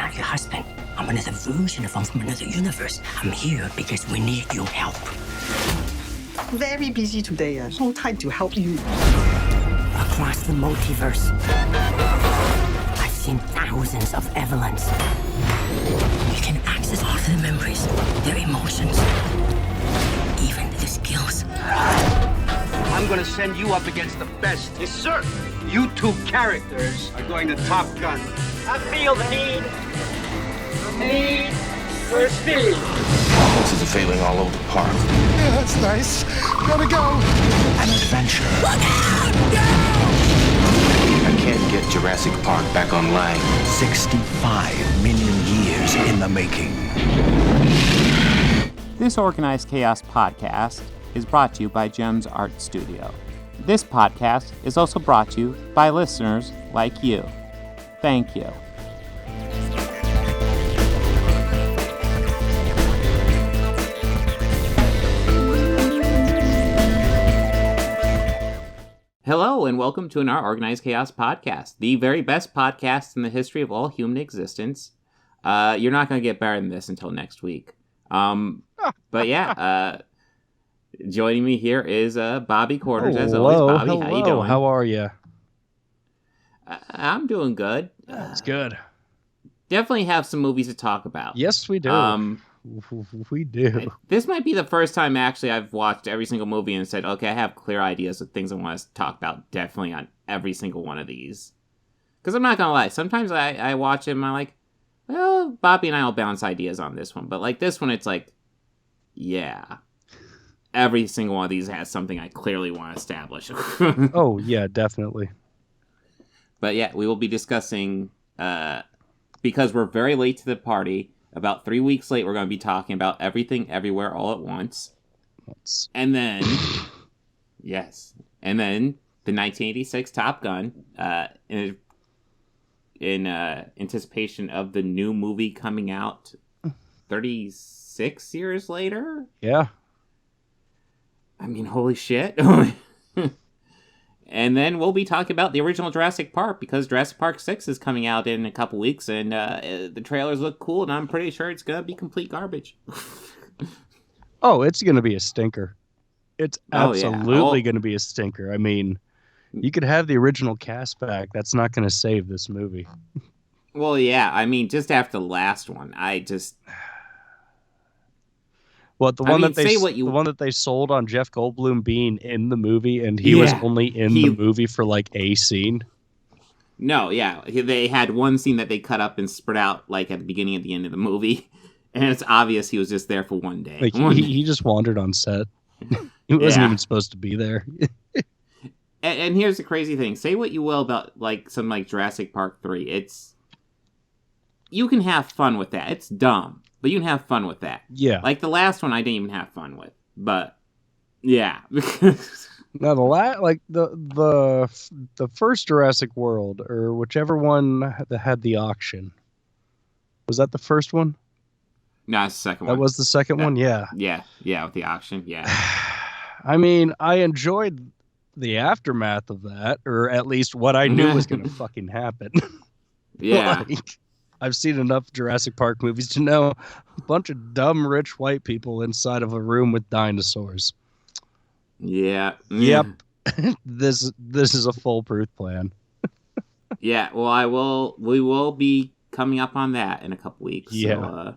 not your husband. I'm another version of him from another universe. I'm here because we need your help. Very busy today. No time to help you. Across the multiverse, I've seen thousands of Evelyns. You can access all of their memories, their emotions, even their skills. I'm gonna send you up against the best. Yes, sir. You two characters are going to Top Gun. I feel the need for speed. This is a feeling all over the park. Yeah, that's nice. Gotta go. An adventure. Look out! No! I can't get Jurassic Park back online. 65 million years in the making. This Organized Chaos podcast is brought to you by JEMS Art Studio. This podcast is also brought to you by listeners like you. Thank you. Hello, and welcome to our Organized Chaos podcast, the very best podcast in the history of all human existence. You're not going to get better than this until next week. But yeah, joining me here is Bobby Quarters, as always. Bobby, hello. how you doing? How are you? I'm doing good. That's good. Definitely have some movies to talk about. Yes, we do. We do. This might be the first time, actually, I've watched every single movie and said, okay, I have clear ideas of things I want to talk about definitely on every single one of these. Because I'm not going to lie, sometimes I watch them and I'm like, well, Bobby and I will bounce ideas on this one. But like this one, it's like, yeah. Every single one of these has something I clearly want to establish. Oh, yeah, definitely. But yeah, we will be discussing, because we're very late to the party, about 3 weeks late, we're going to be talking about Everything Everywhere All at Once. And then, yes, and then the 1986 Top Gun, in anticipation of the new movie coming out 36 years later? Yeah. I mean, holy shit. And then we'll be talking about the original Jurassic Park, because Jurassic Park 6 is coming out in a couple weeks, and the trailers look cool, and I'm pretty sure it's going to be complete garbage. Oh, it's going to be a stinker. It's absolutely yeah. going to be a stinker. I mean, you could have the original cast back. That's not going to save this movie. Well, yeah, I mean, just after the last one, What the one that they sold on Jeff Goldblum being in the movie, and he was only in the movie for like a scene. No, yeah, they had one scene that they cut up and spread out like at the beginning and the end of the movie, and it's obvious he was just there for one day. Like he just wandered on set. He wasn't even supposed to be there. and here's the crazy thing: say what you will about like something like Jurassic Park 3, you can have fun with that. It's dumb. But you can have fun with that. Yeah. Like the last one I didn't even have fun with. But yeah. Now the first Jurassic World, or whichever one that had the auction. Was that the first one? No, it's the second one. That was the second one? Yeah. Yeah, with the auction, yeah. I mean, I enjoyed the aftermath of that, or at least what I knew was gonna fucking happen. Yeah. I've seen enough Jurassic Park movies to know a bunch of dumb, rich white people inside of a room with dinosaurs. Yeah. Yep. This is a foolproof plan. Yeah. Well, we will be coming up on that in a couple weeks. Yeah.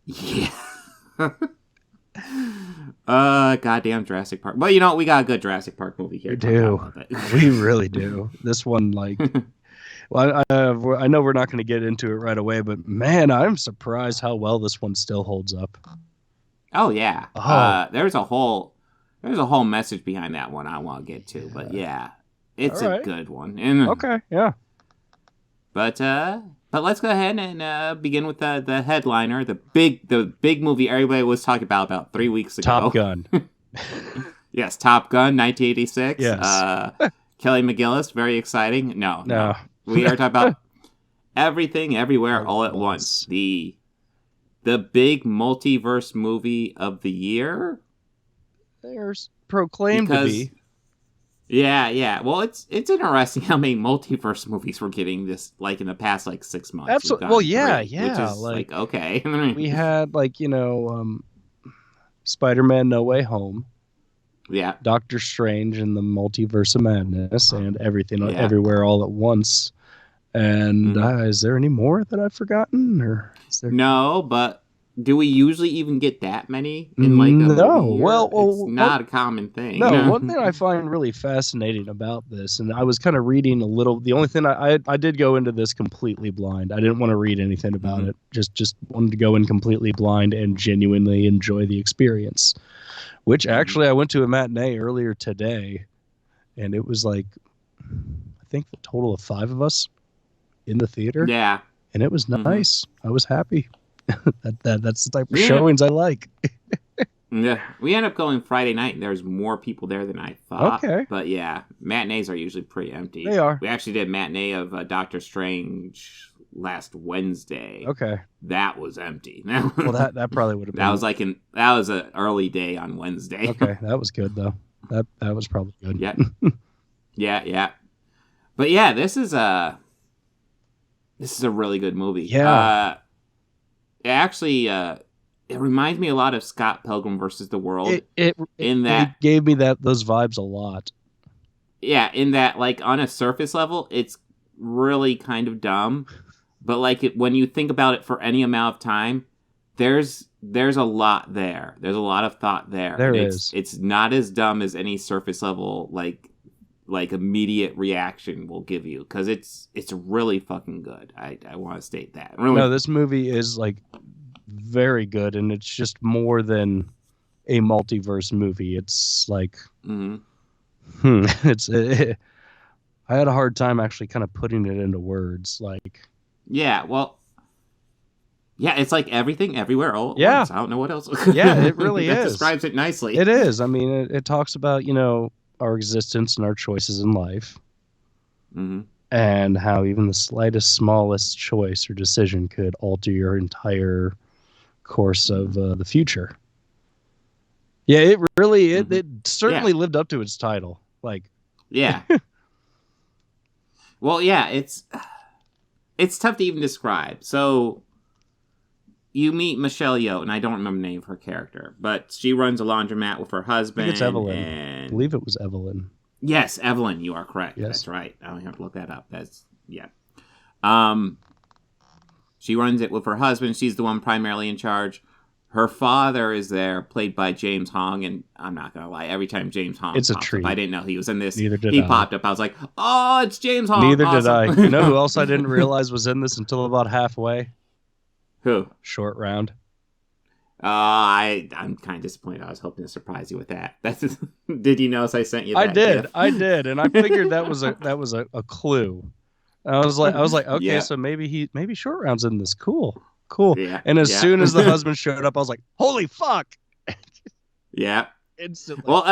So, yeah. Goddamn Jurassic Park. Well, you know what? We got a good Jurassic Park movie here. We do. We really do. This one, like. Well, I know we're not going to get into it right away, but man, I'm surprised how well this one still holds up. Oh yeah, there's a whole message behind that one I want to get to, but yeah, it's a good one. And, okay, yeah. But let's go ahead and begin with the headliner, the big movie everybody was talking about 3 weeks ago. Top Gun. Yes, Top Gun, 1986. Yes. Kelly McGillis, very exciting. No. We are talking about Everything Everywhere All at Once. The big multiverse movie of the year. There's proclaimed to be. Yeah. Well, it's interesting how many multiverse movies we're getting this like in the past like 6 months. Absolutely. Well, yeah, which is like okay. We had like Spider-Man: No Way Home, yeah, Doctor Strange and the Multiverse of Madness, and Everything Yeah. Everywhere All at Once. And Mhm. is there any more that I've forgotten, or is there? No, but do we usually even get that many in like a No. movie year? Well, It's not a common thing. No, one thing I find really fascinating about this, and I was kind of reading a little. The only thing I did go into this completely blind. I didn't want to read anything about it. Just wanted to go in completely blind and genuinely enjoy the experience. Which actually, I went to a matinee earlier today, and it was like, I think the total of 5 of us in the theater. Yeah, And it was nice. I was happy. That's the type of Yeah. showings I like. yeah. We end up going Friday night, and there's more people there than I thought. Okay. But yeah, matinees are usually pretty empty. They are. We actually did matinee of Doctor Strange last Wednesday. Okay. That was empty. Well, that probably would have been. That was an early day on Wednesday. Okay, that was good though. That was probably good. Yeah. Yeah. But yeah, this is a really good movie. Yeah. It actually it reminds me a lot of Scott Pilgrim versus the World. It gave me those vibes a lot. Yeah, in that like on a surface level, it's really kind of dumb, but like when you think about it for any amount of time, there's a lot there. There's a lot of thought there. There and is. It's not as dumb as any surface level like immediate reaction will give you, because it's really fucking good. I want to state that. Really, No, this movie is like very good, and it's just more than a multiverse movie. It's like, I had a hard time actually kind of putting it into words. Like, yeah, well, yeah, it's like everything, everywhere, all at Yeah. once. I don't know what else. Yeah, it really that is. describes it nicely. it is. I mean, it talks about our existence and our choices in life, and how even the slightest, smallest choice or decision could alter your entire course of the future. Yeah, it really it certainly lived up to its title. Like, Yeah. Well, yeah, it's tough to even describe. So you meet Michelle Yeoh, and I don't remember the name of her character, but she runs a laundromat with her husband. I think it's Evelyn. And... I believe it was Evelyn. Yes, Evelyn, you are correct. Yes. That's right. I don't have to look that up. Yeah. She runs it with her husband. She's the one primarily in charge. Her father is there, played by James Hong, and I'm not gonna lie, every time James Hong It's a pops treat. up, I didn't know he was in this. Neither did he I. popped up. I was like, oh, it's James Hong. Neither did I. Awesome. You know who else I didn't realize was in this until about halfway? Who? Short Round. I'm kind of disappointed. I was hoping to surprise you with that. Did you notice I sent you that? I did, and I figured that was a clue. I was like, okay, Yeah. so maybe Short Round's in this. Cool. Yeah. And as Yeah. soon as the husband showed up, I was like, holy fuck! Yeah. Instantly. Well,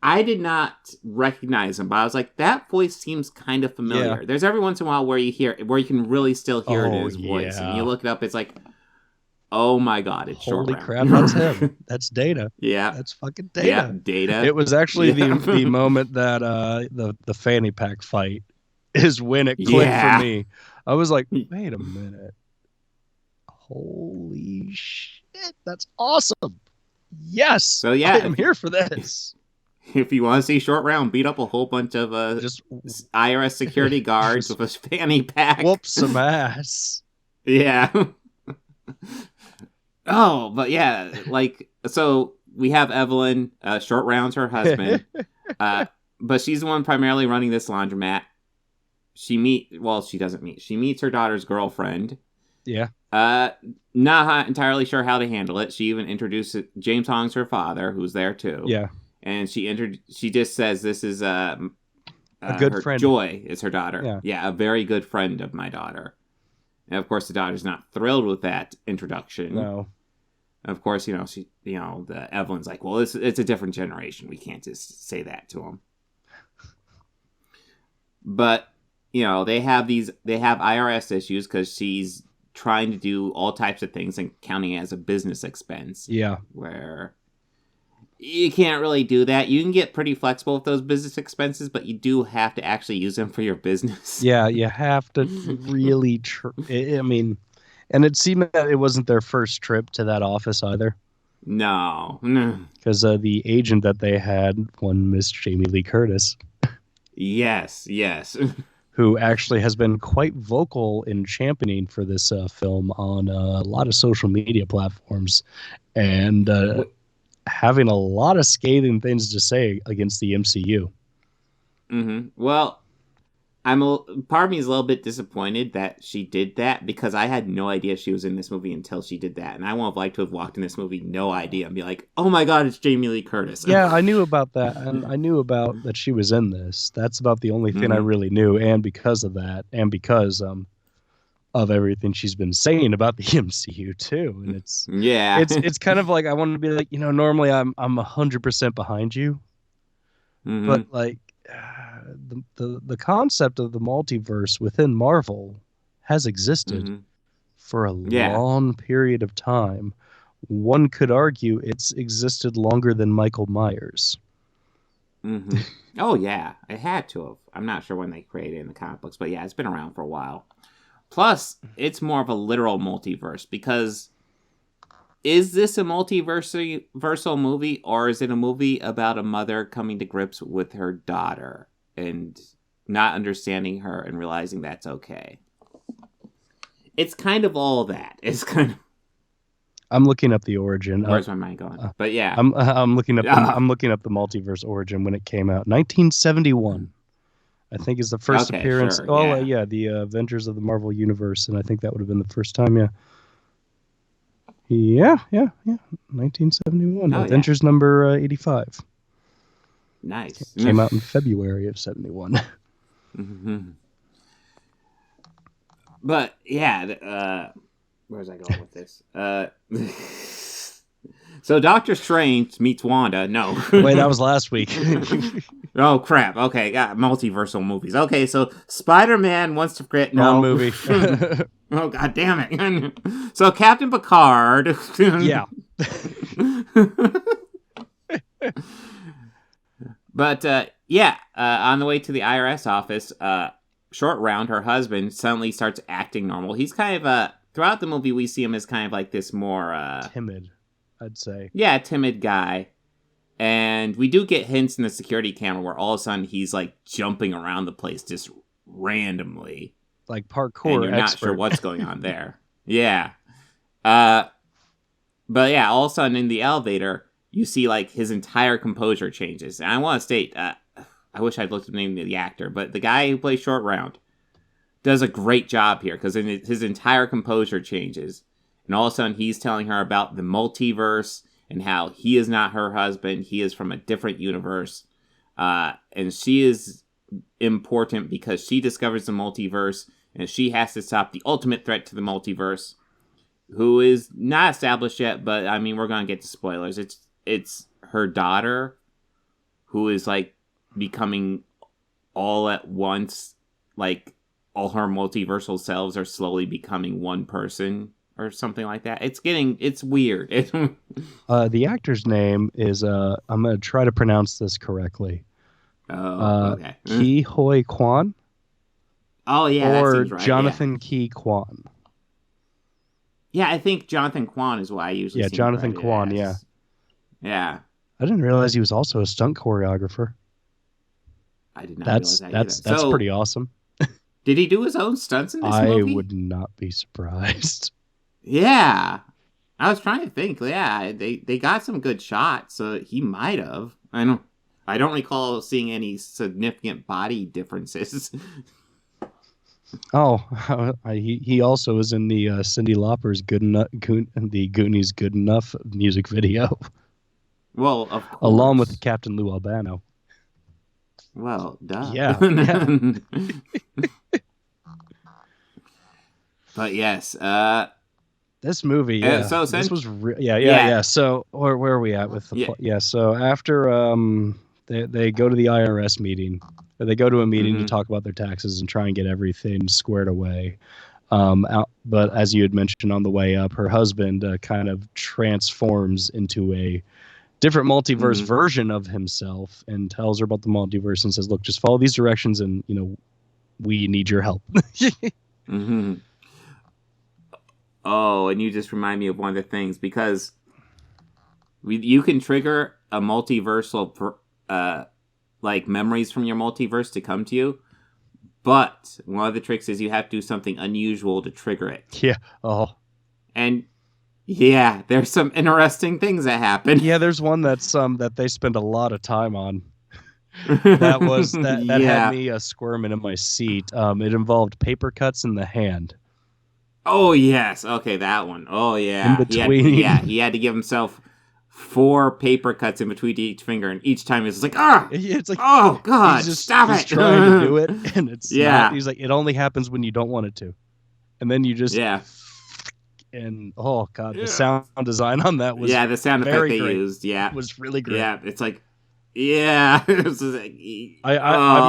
I did not recognize him, but I was like, that voice seems kind of familiar. Yeah. There's every once in a while where you can really still hear it in Oh, his voice, yeah. and you look it up, it's like, oh my god, it's Short Holy Round. crap, that's him. That's Data. Yeah. That's fucking Data. Yeah, Data. It was actually Yeah. the moment that the fanny pack fight is when it clicked Yeah. for me. I was like, wait a minute. Holy shit, that's awesome. Yes. So, yeah, I am here for this. If you want to see Short Round beat up a whole bunch of Just IRS security guards with a fanny pack. whoop some ass. Yeah. Oh, but yeah, so we have Evelyn, Short Round's her husband, but she's the one primarily running this laundromat. She meets her daughter's girlfriend. Yeah. Not entirely sure how to handle it. She even introduces James Hong's her father, who's there too. Yeah. And she just says this is a good her friend. Joy is her daughter. Yeah. A very good friend of my daughter. And of course, the daughter's not thrilled with that introduction. No. Of course, the Evelyn's like, well, it's a different generation. We can't just say that to them. But they have IRS issues because she's trying to do all types of things and counting it as a business expense. Yeah. Where, you can't really do that. You can get pretty flexible with those business expenses, but you do have to actually use them for your business. Yeah, you have to really. I mean, and it seemed that it wasn't their first trip to that office either. No. Because the agent that they had, one Miss Jamie Lee Curtis. Yes. Who actually has been quite vocal in championing for this film on a lot of social media platforms, and having a lot of scathing things to say against the MCU. Mm-hmm. Well, part of me is a little bit disappointed that she did that, because I had no idea she was in this movie until she did that, and I would have liked to have walked in this movie no idea and be like, "Oh my god, it's Jamie Lee Curtis." Yeah, I knew about that, and I knew about that she was in this. That's about the only thing I really knew, and because of that, and because of everything she's been saying about the MCU too, and it's kind of like I want to be like, normally I'm 100% behind you, but like. The concept of the multiverse within Marvel has existed for a long period of time. One could argue it's existed longer than Michael Myers. Oh yeah, it had to have. I'm not sure when they created it in the comic books, but yeah, it's been around for a while. Plus, it's more of a literal multiverse, because is this a multiversal movie, or is it a movie about a mother coming to grips with her daughter and not understanding her and realizing that's okay? It's kind of all that. It's kind of. I'm looking up the origin. Where's my mind going? But yeah, I'm looking up. I'm looking up the multiverse origin when it came out, 1971. I think is the first appearance. Sure, the Avengers of the Marvel Universe, and I think that would have been the first time. Yeah, 1971. Avengers number 85. Nice. Came out in February of 71. But yeah, where's I going with this? So Doctor Strange meets Wanda. No. Wait, that was last week. Oh crap. Okay, yeah, multiversal movies. Okay, so Spider-Man wants to create Wrong movie. Oh god damn it. So Captain Picard. Yeah. But on the way to the IRS office, Short Round, her husband, suddenly starts acting normal. He's kind of throughout the movie we see him as kind of like this more timid, I'd say. Yeah, timid guy. And we do get hints in the security camera where all of a sudden he's like jumping around the place just randomly. Like parkour and you're not sure what's going on there. Yeah. But yeah, all of a sudden in the elevator, you see like his entire composure changes. And I want to state, I wish I'd looked at the name of the actor, but the guy who plays Short Round does a great job here, because his entire composure changes. And all of a sudden he's telling her about the multiverse and how he is not her husband. He is from a different universe. And she is important because she discovers the multiverse, and she has to stop the ultimate threat to the multiverse, who is not established yet, but I mean, we're going to get to spoilers. It's her daughter, who is like becoming all at once, like all her multiversal selves are slowly becoming one person or something like that. It's weird. The actor's name is, I'm going to try to pronounce this correctly. Oh, okay. Ki Hoi Kwan. Oh, yeah, or that seems right. Jonathan Ki Kwan. Yeah, I think Jonathan Kwan is what I usually see. Yeah, Jonathan Kwan, yeah. Yeah. I didn't realize he was also a stunt choreographer. I did not realize that That's so, pretty awesome. Did he do his own stunts in this movie? I would not be surprised. Yeah. I was trying to think. Yeah, they got some good shots, so he might have. I don't recall seeing any significant body differences. Oh, he also was in the Cyndi Lauper's the Goonies Good Enough music video. Well, of course. Along with Captain Lou Albano. Well, duh. Yeah. But yes, this movie, so this was yeah. So where are we at with the so after they go to the IRS meeting, or they go to a meeting to talk about their taxes and try and get everything squared away. But as you had mentioned on the way up, her husband kind of transforms into a different multiverse version of himself and tells her about the multiverse and says, look, just follow these directions and, we need your help. Mm-hmm. Oh, and you just remind me of one of the things, because you can trigger a multiversal, like memories from your multiverse to come to you, but one of the tricks is you have to do something unusual to trigger it. Yeah. Oh. And yeah, there's some interesting things that happen. Yeah, there's one that's that they spend a lot of time on. that had me squirming in my seat. It involved paper cuts in the hand. Oh yes, okay, that one. Oh yeah, in between. He had to give himself 4 paper cuts in between each finger, and each time it's like, it's like, oh god, stop it! Trying to do it, and it's not. He's like, it only happens when you don't want it to, and then you just And oh god, the sound design on that was the sound effect they great. Used was really great. Yeah, it's like I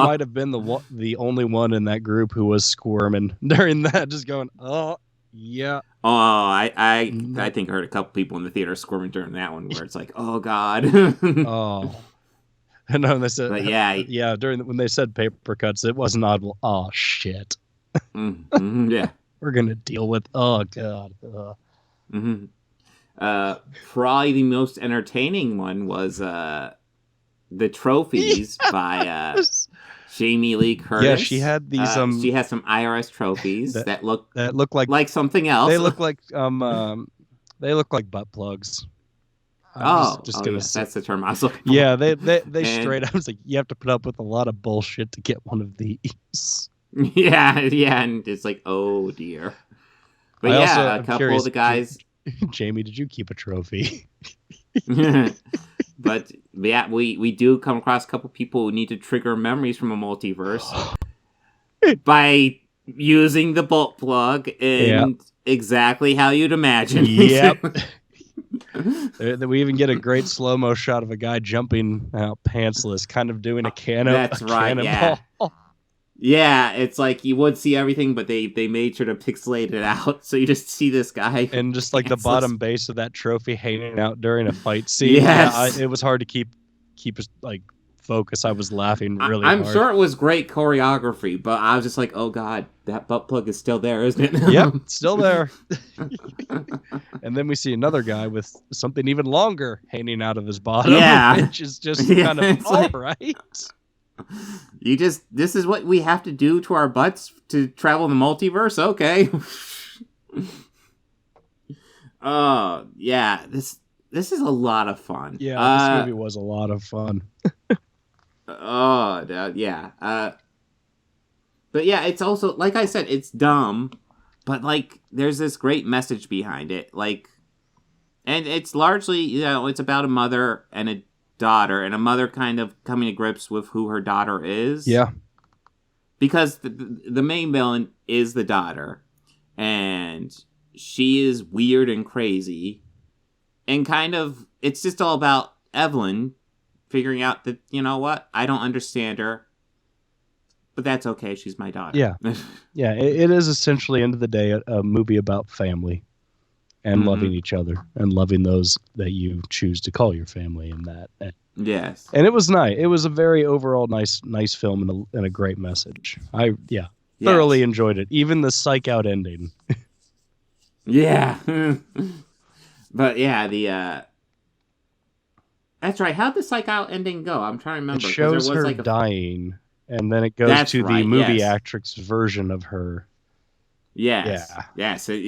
might have been the only one in that group who was squirming during that, just going, oh yeah. Oh, I think I heard a couple people in the theater squirming during that one, where it's like, oh god. Oh. And then they said, but when they said paper cuts, it wasn't audible. Oh shit. Yeah. We're gonna deal with. Oh god. Probably the most entertaining one was the trophies by Jamie Lee Curtis. Yeah, she had these. She has some IRS trophies that look like something else. They look like butt plugs. That's the term I was looking for. Yeah, they straight up. I was like, you have to put up with a lot of bullshit to get one of these. Yeah, and it's like, oh dear. But a couple of the guys. Jamie, did you keep a trophy? But yeah, we do come across a couple people who need to trigger memories from a multiverse by using the bolt plug and exactly how you'd imagine. Yep. We even get a great slow-mo shot of a guy jumping out pantsless, kind of doing a cannonball. Yeah. Yeah, it's like you would see everything, but they made sure to pixelate it out, so you just see this guy. And just like the bottom base of that trophy hanging out during a fight scene. Yes. It was hard to keep like focus. I was laughing really I'm hard. sure it was great choreography, but I was just like, oh god, that butt plug is still there, isn't it? Yep, still there. And then we see another guy with something even longer hanging out of his bottom, which is just kind of all right. This is what we have to do to our butts to travel the multiverse? Okay. Oh, yeah. This is a lot of fun. Yeah, this movie was a lot of fun. Yeah. But yeah, it's also, like I said, it's dumb, but like there's this great message behind it. Like, and it's largely, it's about a mother and a daughter, and a mother kind of coming to grips with who her daughter is. Yeah. Because the main villain is the daughter, and she is weird and crazy, and kind of, it's just all about Evelyn figuring out that, you know what, I don't understand her, but that's okay, she's my daughter. Yeah. Yeah, it is essentially, end of the day, a movie about family. And loving each other, and loving those that you choose to call your family, and that. Yes. And it was nice. It was a very overall nice film and a great message. Thoroughly enjoyed it. Even the psych out ending. Yeah. But yeah, that's right. How'd the psych out ending go? I'm trying to remember. It shows her dying, and then it goes to the movie actress version of her. Yes. Yeah. So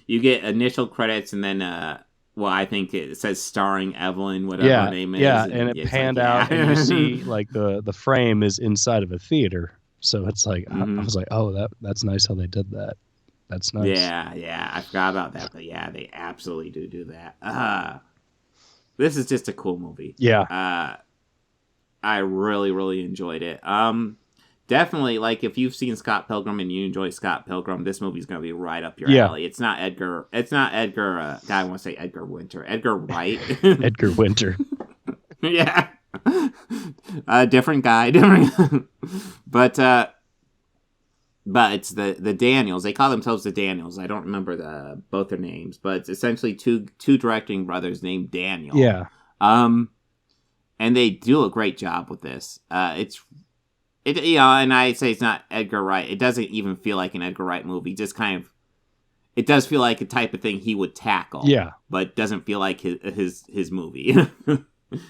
you get initial credits, and then, I think it says starring Evelyn, whatever her name is. Yeah, and it panned out, and you see, like, the frame is inside of a theater. So it's like, I was like, oh, that's nice how they did that. That's nice. Yeah, I forgot about that, but yeah, they absolutely do that. This is just a cool movie. Yeah. I really, really enjoed it. Definitely, like, if you've seen Scott Pilgrim and you enjoy Scott Pilgrim, this movie's going to be right up your alley. It's not Edgar, I want to say Edgar Winter. Edgar Wright. Edgar Winter. Yeah. Different guy. But it's the Daniels. They call themselves the Daniels. I don't remember both their names, but it's essentially two directing brothers named Daniel. Yeah. And they do a great job with this. And I say it's not Edgar Wright. It doesn't even feel like an Edgar Wright movie. Just kind of, it does feel like a type of thing he would tackle. Yeah, but doesn't feel like his movie.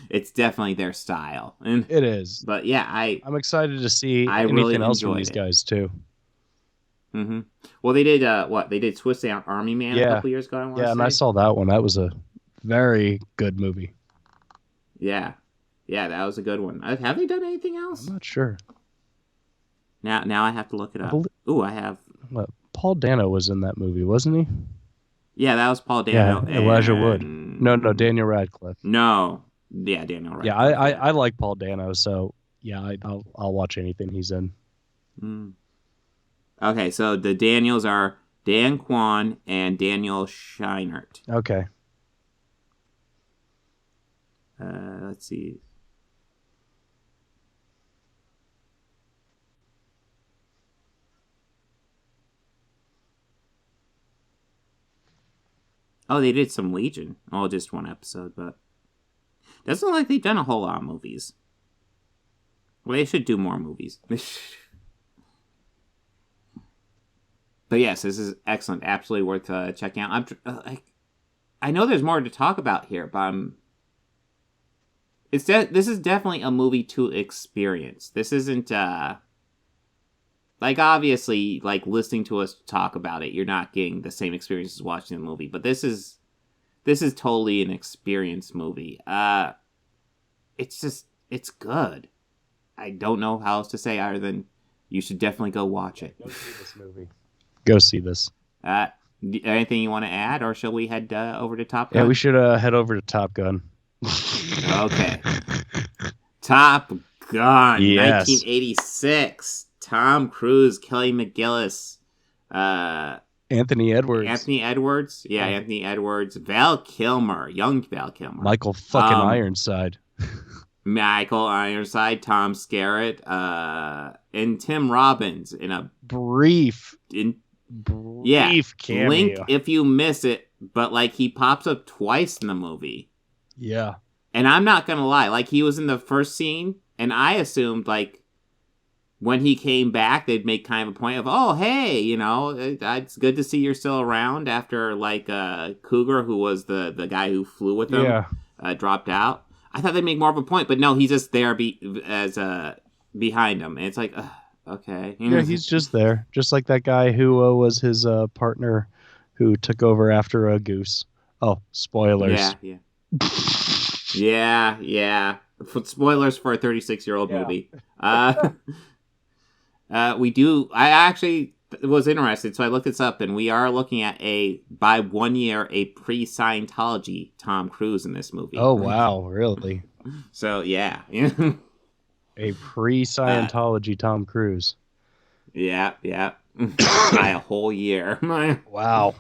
It's definitely their style. And it is. But yeah, I'm excited to see anything really else from these it. guys too. Mm-hmm. Well, they did what? They did Swiss Army Man a couple years ago. I saw that one. That was a very good movie. Yeah, that was a good one. Have they done anything else? I'm not sure. Now I have to look it up. I have. What, Paul Dano was in that movie, wasn't he? Yeah, that was Paul Dano. Yeah, Elijah Wood. No, Daniel Radcliffe. No, yeah, Daniel Radcliffe. Yeah, I like Paul Dano, so yeah, I'll watch anything he's in. Mm. Okay, so the Daniels are Dan Kwan and Daniel Scheinert. Okay. Let's see. Oh, they did some Legion. Oh, just one episode, but doesn't look like they've done a whole lot of movies. Well, they should do more movies. But yes, this is excellent. Absolutely worth checking out. I know there's more to talk about here, but this is definitely a movie to experience. This isn't obviously, listening to us talk about it, you're not getting the same experience as watching the movie. But this is totally an experience movie. It's good. I don't know how else to say other than you should definitely go watch it. Go see this movie. Go see this. Anything you want to add, or shall we head over to Top Gun? Yeah, we should head over to Top Gun. Okay. Top Gun, yes. 1986. Tom Cruise, Kelly McGillis, Anthony Edwards. Anthony Edwards. Yeah, Anthony Edwards. Val Kilmer, young Val Kilmer. Michael fucking Ironside. Michael Ironside, Tom Skerritt, and Tim Robbins in a brief cameo. Link if you miss it, but he pops up twice in the movie. Yeah. And I'm not gonna lie, he was in the first scene, and I assumed when he came back, they'd make kind of a point of, oh, hey, it's good to see you're still around after Cougar, who was the guy who flew with them, dropped out. I thought they'd make more of a point, but no, he's just there behind him. And it's okay. Yeah, he's just there. Just like that guy who was his partner who took over after a Goose. Oh, spoilers. Yeah. Spoilers for a 36-year-old movie. We do. I actually was interested, so I looked this up, and we are looking at by 1 year, a pre-Scientology Tom Cruise in this movie. Oh, wow. Really? So, yeah. A pre-Scientology Tom Cruise. Yeah. By a whole year. Wow.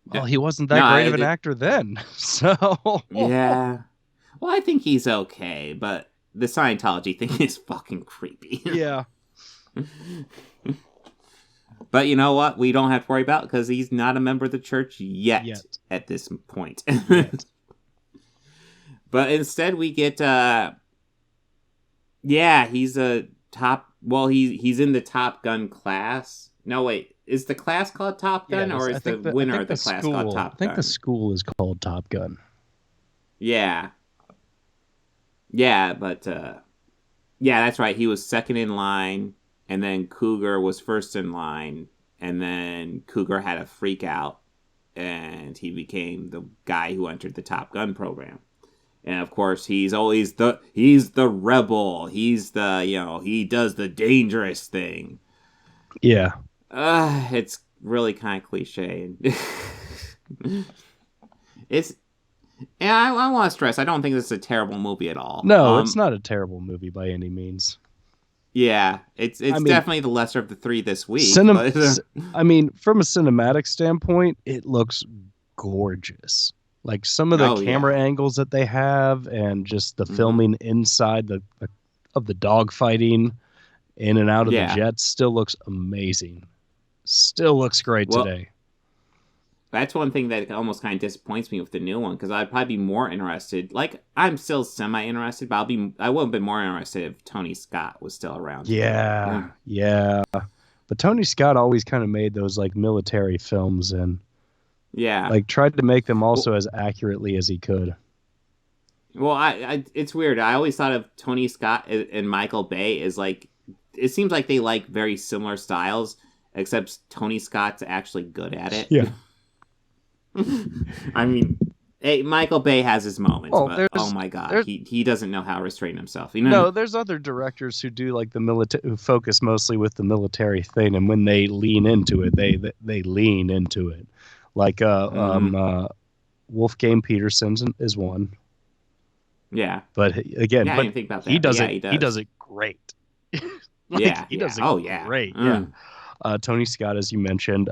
Well, he wasn't that great of an actor then, so... Yeah. Well, I think he's okay, but the Scientology thing is fucking creepy. Yeah. But you know what? We don't have to worry about it because he's not a member of the church yet. At this point. But instead we get he's a top, well, he's in the Top Gun class. No, wait, is the class called Top Gun, or is the winner of the class called Top Gun? I think the school is called Top Gun. Yeah, but that's right. He was second in line, and then Cougar was first in line, and then Cougar had a freak out, and he became the guy who entered the Top Gun program. And of course, he's always he's the rebel. He's he does the dangerous thing. Yeah. It's really kind of cliche. And I want to stress, I don't think this is a terrible movie at all. No, it's not a terrible movie by any means. Yeah, it's definitely the lesser of the three this week. From a cinematic standpoint, it looks gorgeous. Some of the camera angles that they have, and just the filming inside of the dogfighting in and out of the jets still looks amazing. Still looks great today. That's one thing that almost kind of disappoints me with the new one, because I'd probably be more interested. Like, I'm still semi-interested, but I would have been more interested if Tony Scott was still around. Yeah. But Tony Scott always kind of made those like military films and like tried to make them also as accurately as he could. Well, it's weird. I always thought of Tony Scott and Michael Bay as like, it seems like they like very similar styles, except Tony Scott's actually good at it. Yeah. I mean, hey, Michael Bay has his moments, but oh my god, he doesn't know how to restrain himself. You know? No, there's other directors who do like the who focus mostly with the military thing, and when they lean into it, they lean into it. Like Wolfgang Peterson is one. Yeah, but again, I didn't think about that. He does it. He does it great. He does it great. Yeah. Tony Scott, as you mentioned.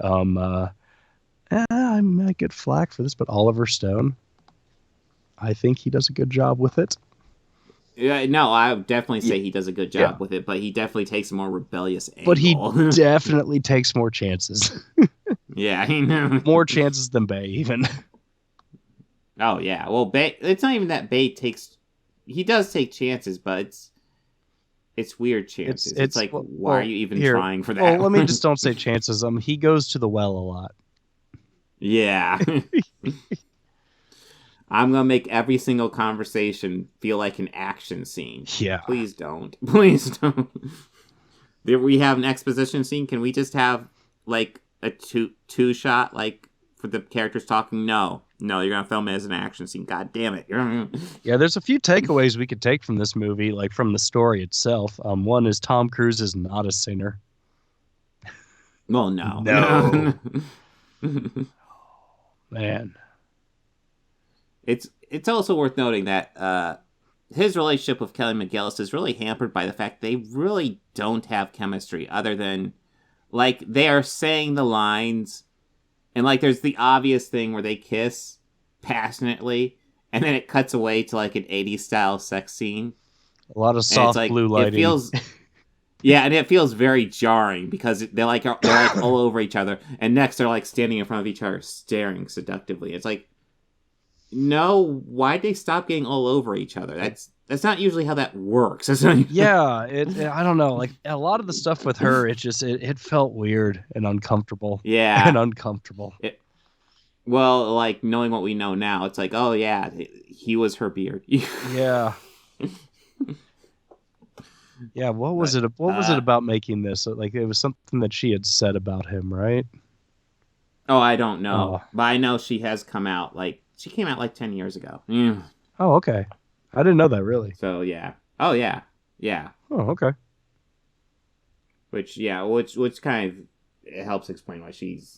I might get flack for this, but Oliver Stone, I think he does a good job with it. Yeah, no, I would definitely say he does a good job with it, but he definitely takes a more rebellious angle. But he definitely takes more chances. Yeah, I know. More chances than Bay, even. Oh, yeah. Well, Bay, it's not even that Bay takes... He does take chances, but it's weird chances. It's like, why are you even trying for that? Well, let me just don't say chances. He goes to the well a lot. Yeah. I'm going to make every single conversation feel like an action scene. Yeah. Please don't. Please don't. If we have an exposition scene, can we just have, like, a two shot, like, for the characters talking? No, you're going to film it as an action scene. God damn it. Yeah, there's a few takeaways we could take from this movie, like, from the story itself. One is Tom Cruise is not a singer. Well, no. No. Man, it's also worth noting that his relationship with Kelly McGillis is really hampered by the fact they really don't have chemistry, other than like they are saying the lines, and like there's the obvious thing where they kiss passionately, and then it cuts away to like an 80s style sex scene. A lot of soft blue lighting. It feels. Yeah, and it feels very jarring because they're like all over each other, and next they're like standing in front of each other, staring seductively. It's like, no, why'd they stop getting all over each other? That's not usually how that works. Yeah, I don't know. Like a lot of the stuff with her, it felt weird and uncomfortable. Yeah, and uncomfortable. Well, like knowing what we know now, it's like, oh yeah, he was her beard. Yeah. Yeah, what was it about making this? Like, it was something that she had said about him, right? Oh, I don't know. But I know she has come out, she came out 10 years ago. Yeah. Oh, okay. I didn't know that, really. So, yeah. Oh, yeah. Yeah. Oh, okay. Which kind of it helps explain why she's,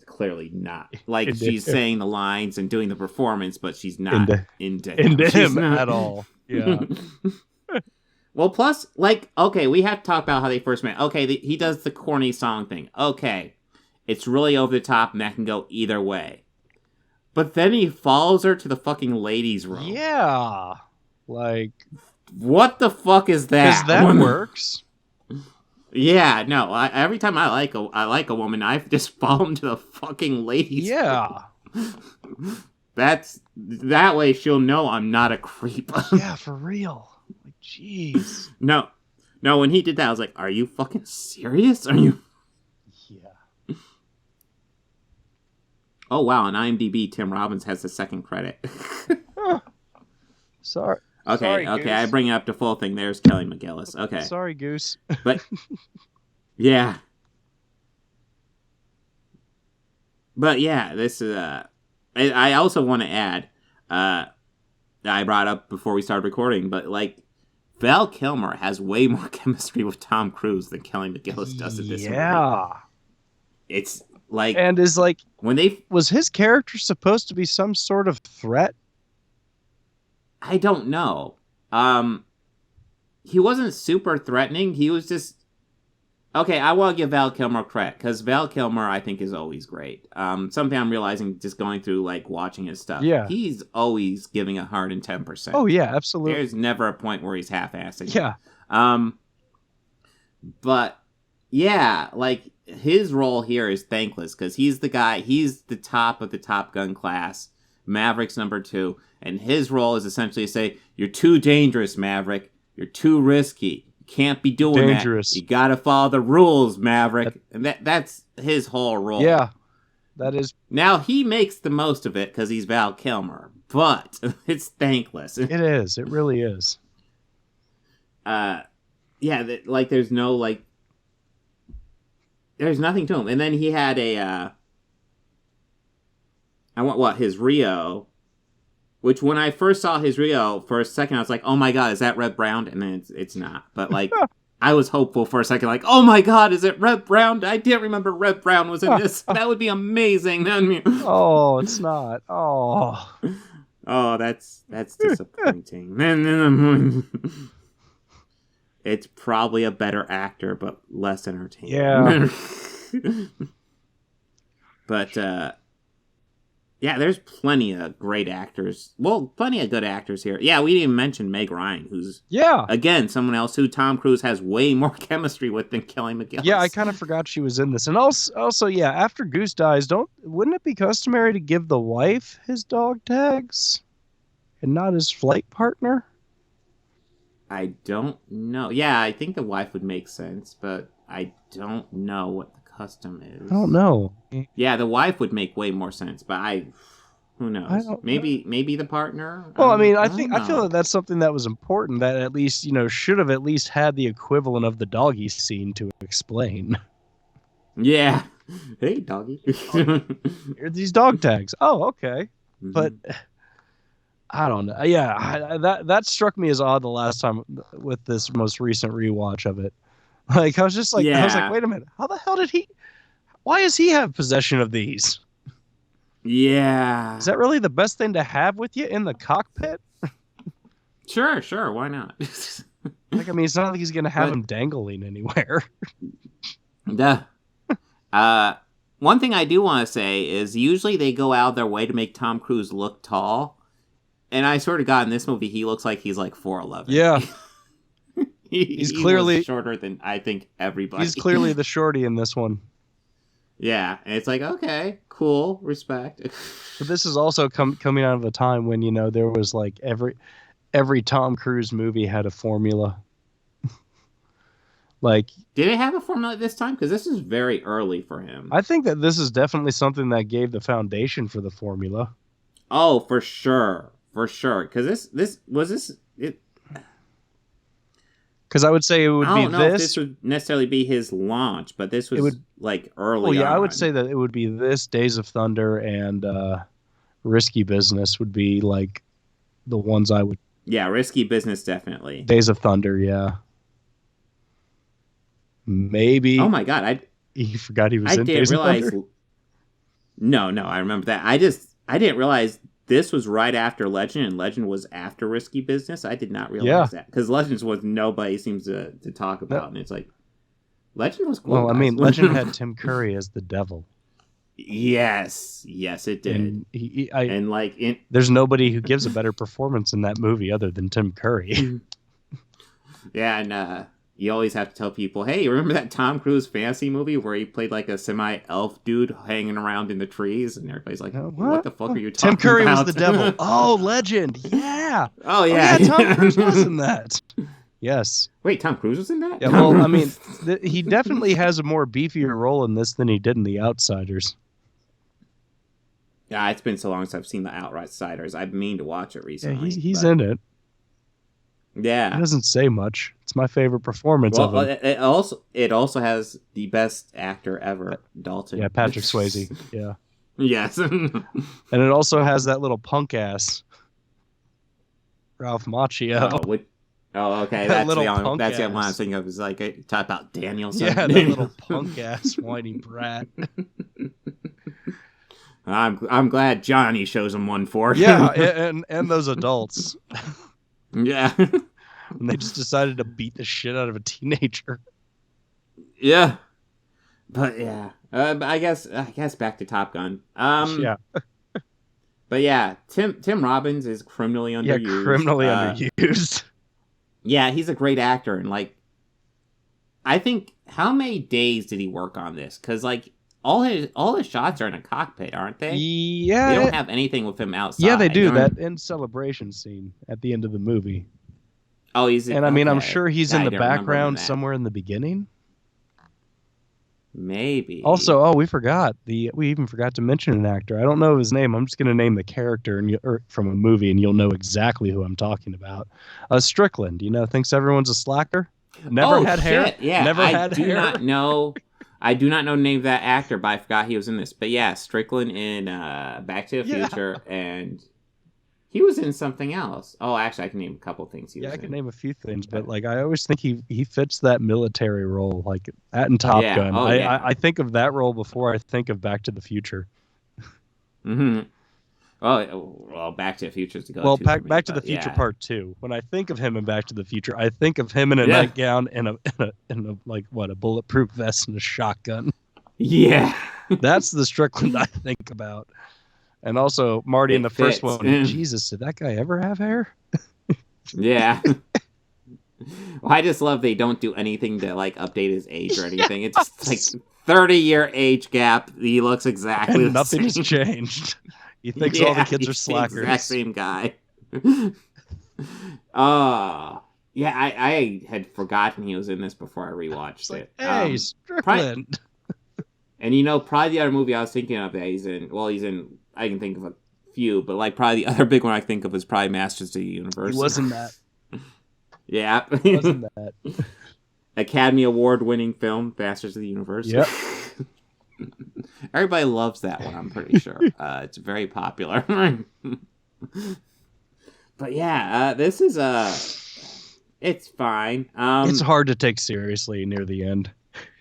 clearly not. She's saying the lines and doing the performance, but she's not into him at all. Yeah. Well, plus, okay, we have to talk about how they first met. Okay, he does the corny song thing. Okay, it's really over the top, and that can go either way. But then he follows her to the fucking ladies' room. Yeah. What the fuck is that? Because that works. Yeah, no, every time I like a woman, I just follow him to the fucking ladies' room. That way she'll know I'm not a creep. Yeah, for real. Jeez. No, when he did that, I was like, are you fucking serious? Are you? Yeah. Oh, wow. On IMDb, Tim Robbins has the second credit. Sorry. Okay, Goose. I bring it up to full thing. There's Kelly McGillis. Okay. Sorry, Goose. But, yeah. But, yeah, this is, I also want to add, I brought up before we started recording, but, Val Kilmer has way more chemistry with Tom Cruise than Kelly McGillis does in this movie. Yeah. It's and is when they was his character supposed to be some sort of threat? I don't know. He wasn't super threatening. He was just okay. I want to give Val Kilmer credit because Val Kilmer I think is always great. Something I'm realizing just going through watching his stuff. Yeah, he's always giving 110%. Oh yeah, absolutely. There's never a point where he's half-assing. Yeah. But yeah, like his role here is thankless because he's the guy. He's the top of the Top Gun class. Maverick's number 2, and his role is essentially to say, "You're too dangerous, Maverick. You're too risky. You can't be doing Dangerous. that. You gotta follow the rules, Maverick." And that's his whole role. Yeah, that is. Now he makes the most of it because he's Val Kilmer, but it's thankless. It is. It really is. Yeah, like there's no like, there's nothing to him. And then he had his Rio, which when I first saw his Rio for a second, I was like, oh my god, is that Red Brown? And then it's not. But like, I was hopeful for a second, like, oh my god, is it Red Brown? I didn't remember Red Brown was in this. That would be amazing. Oh, it's not. Oh, that's disappointing. It's probably a better actor, but less entertaining. Yeah. But, yeah, there's plenty of great actors. Well, plenty of good actors here. Yeah, we didn't even mention Meg Ryan, who's, again, someone else who Tom Cruise has way more chemistry with than Kelly McGillis. Yeah, I kind of forgot she was in this. And also, yeah, after Goose dies, wouldn't it be customary to give the wife his dog tags and not his flight partner? I don't know. Yeah, I think the wife would make sense, but I don't know what the custom is. I don't know. Yeah, the wife would make way more sense, but who knows? Maybe the partner. Well, I mean, I feel that that's something that was important that at least, should have at least had the equivalent of the doggy scene to explain. Yeah. Hey, doggy. Here are these dog tags. Oh, okay. Mm-hmm. But I don't know. Yeah, that struck me as odd the last time with this most recent rewatch of it. Like, I was just like, I was like, wait a minute. How the hell why does he have possession of these? Yeah. Is that really the best thing to have with you in the cockpit? Sure. Why not? Like, I mean, it's not like he's going to have him dangling anywhere. Duh. One thing I do want to say is usually they go out of their way to make Tom Cruise look tall. And I sort of got in this movie, he looks like he's like 4'11". Yeah. He's clearly shorter than I think everybody. He's clearly the shorty in this one. Yeah, and it's like, okay, cool, respect. But this is also coming out of a time when, there was like every Tom Cruise movie had a formula. Like, did it have a formula this time? Because this is very early for him. I think that this is definitely something that gave the foundation for the formula. Oh, for sure. Because because I would say it would be this. I don't know if this would necessarily be his launch, but this was like early on. Yeah, I would say that it would be this, Days of Thunder, and Risky Business would be like the ones I would. Yeah, Risky Business, definitely. Days of Thunder, yeah. Maybe. Oh my god, he forgot he was in Days of Thunder? No, I remember that. I didn't realize this was right after Legend, and Legend was after Risky Business. I did not realize that. Because Legend was nobody seems to talk about. And it's like, Legend was cool. Well, I mean, Legend had Tim Curry as the devil. Yes, it did. And there's nobody who gives a better performance in that movie other than Tim Curry. Yeah, and you always have to tell people, hey, remember that Tom Cruise fantasy movie where he played like a semi-elf dude hanging around in the trees? And everybody's like, what the fuck are you talking about? Tim Curry was the devil. Oh, Legend. Yeah. Oh, yeah. Tom Cruise was in that. Yes. Wait, Tom Cruise was in that? Yeah, well, I mean, he definitely has a more beefier role in this than he did in The Outsiders. Yeah, it's been so long since I've seen The Outsiders. I've mean to watch it recently. Yeah, he's in it. Yeah. He doesn't say much. It's my favorite performance of him. It also has the best actor ever, Dalton. Yeah, Patrick Swayze. Yeah. Yes. And it also has that little punk ass, Ralph Macchio. Okay. That's the one I was thinking of. Is like talk about Danielson. Yeah, that little punk ass whiny brat. I'm glad Johnny shows him one for. Yeah, and those adults. Yeah. And they just decided to beat the shit out of a teenager. Yeah. But yeah. I guess back to Top Gun. Yeah. But yeah, Tim Robbins is criminally underused. Yeah, criminally underused. Yeah, he's a great actor, and like I think, how many days did he work on this? Because, like, all his shots are in a cockpit, aren't they? Yeah. They don't have anything with him outside. Yeah, they do. That end celebration scene at the end of the movie. Oh, he's in, and I mean, okay. I'm sure he's in I the didn't remember background that. somewhere in the beginning. Maybe. Also, we forgot we even forgot to mention an actor. I don't know his name. I'm just going to name the character from a movie, and you'll know exactly who I'm talking about. Strickland, thinks everyone's a slacker. Never had hair. Yeah, never had hair. I do not know the name of that actor, but I forgot he was in this. But yeah, Strickland in Back to the Future, and he was in something else. Oh, actually, I can name a couple things he was in. Yeah, I can name a few things, but like I always think he fits that military role, like that in Top Gun. Oh, I think of that role before I think of Back to the Future. Mm-hmm. Well, Back to the Future is to go. Well, to Back to the Future Part 2. When I think of him in Back to the Future, I think of him in a nightgown and a bulletproof vest and a shotgun. Yeah, that's the Strickland I think about. And also Marty in the first one. Jesus, did that guy ever have hair? Yeah. Well, I just love they don't do anything to like update his age or anything. It's just like 30-year age gap. He looks exactly the same. Nothing's changed. He thinks all the kids are slackers. The exact same guy. Yeah, I had forgotten he was in this before I rewatched it. Hey, Strickland. Probably the other movie I was thinking of that he's in, I can think of a few, but like probably the other big one I think of is probably Masters of the Universe. He wasn't that. Yeah. He wasn't that. Academy Award winning film, Masters of the Universe. Yep. Everybody loves that one, I'm pretty sure. It's very popular. But yeah, this is it's fine. It's hard to take seriously near the end.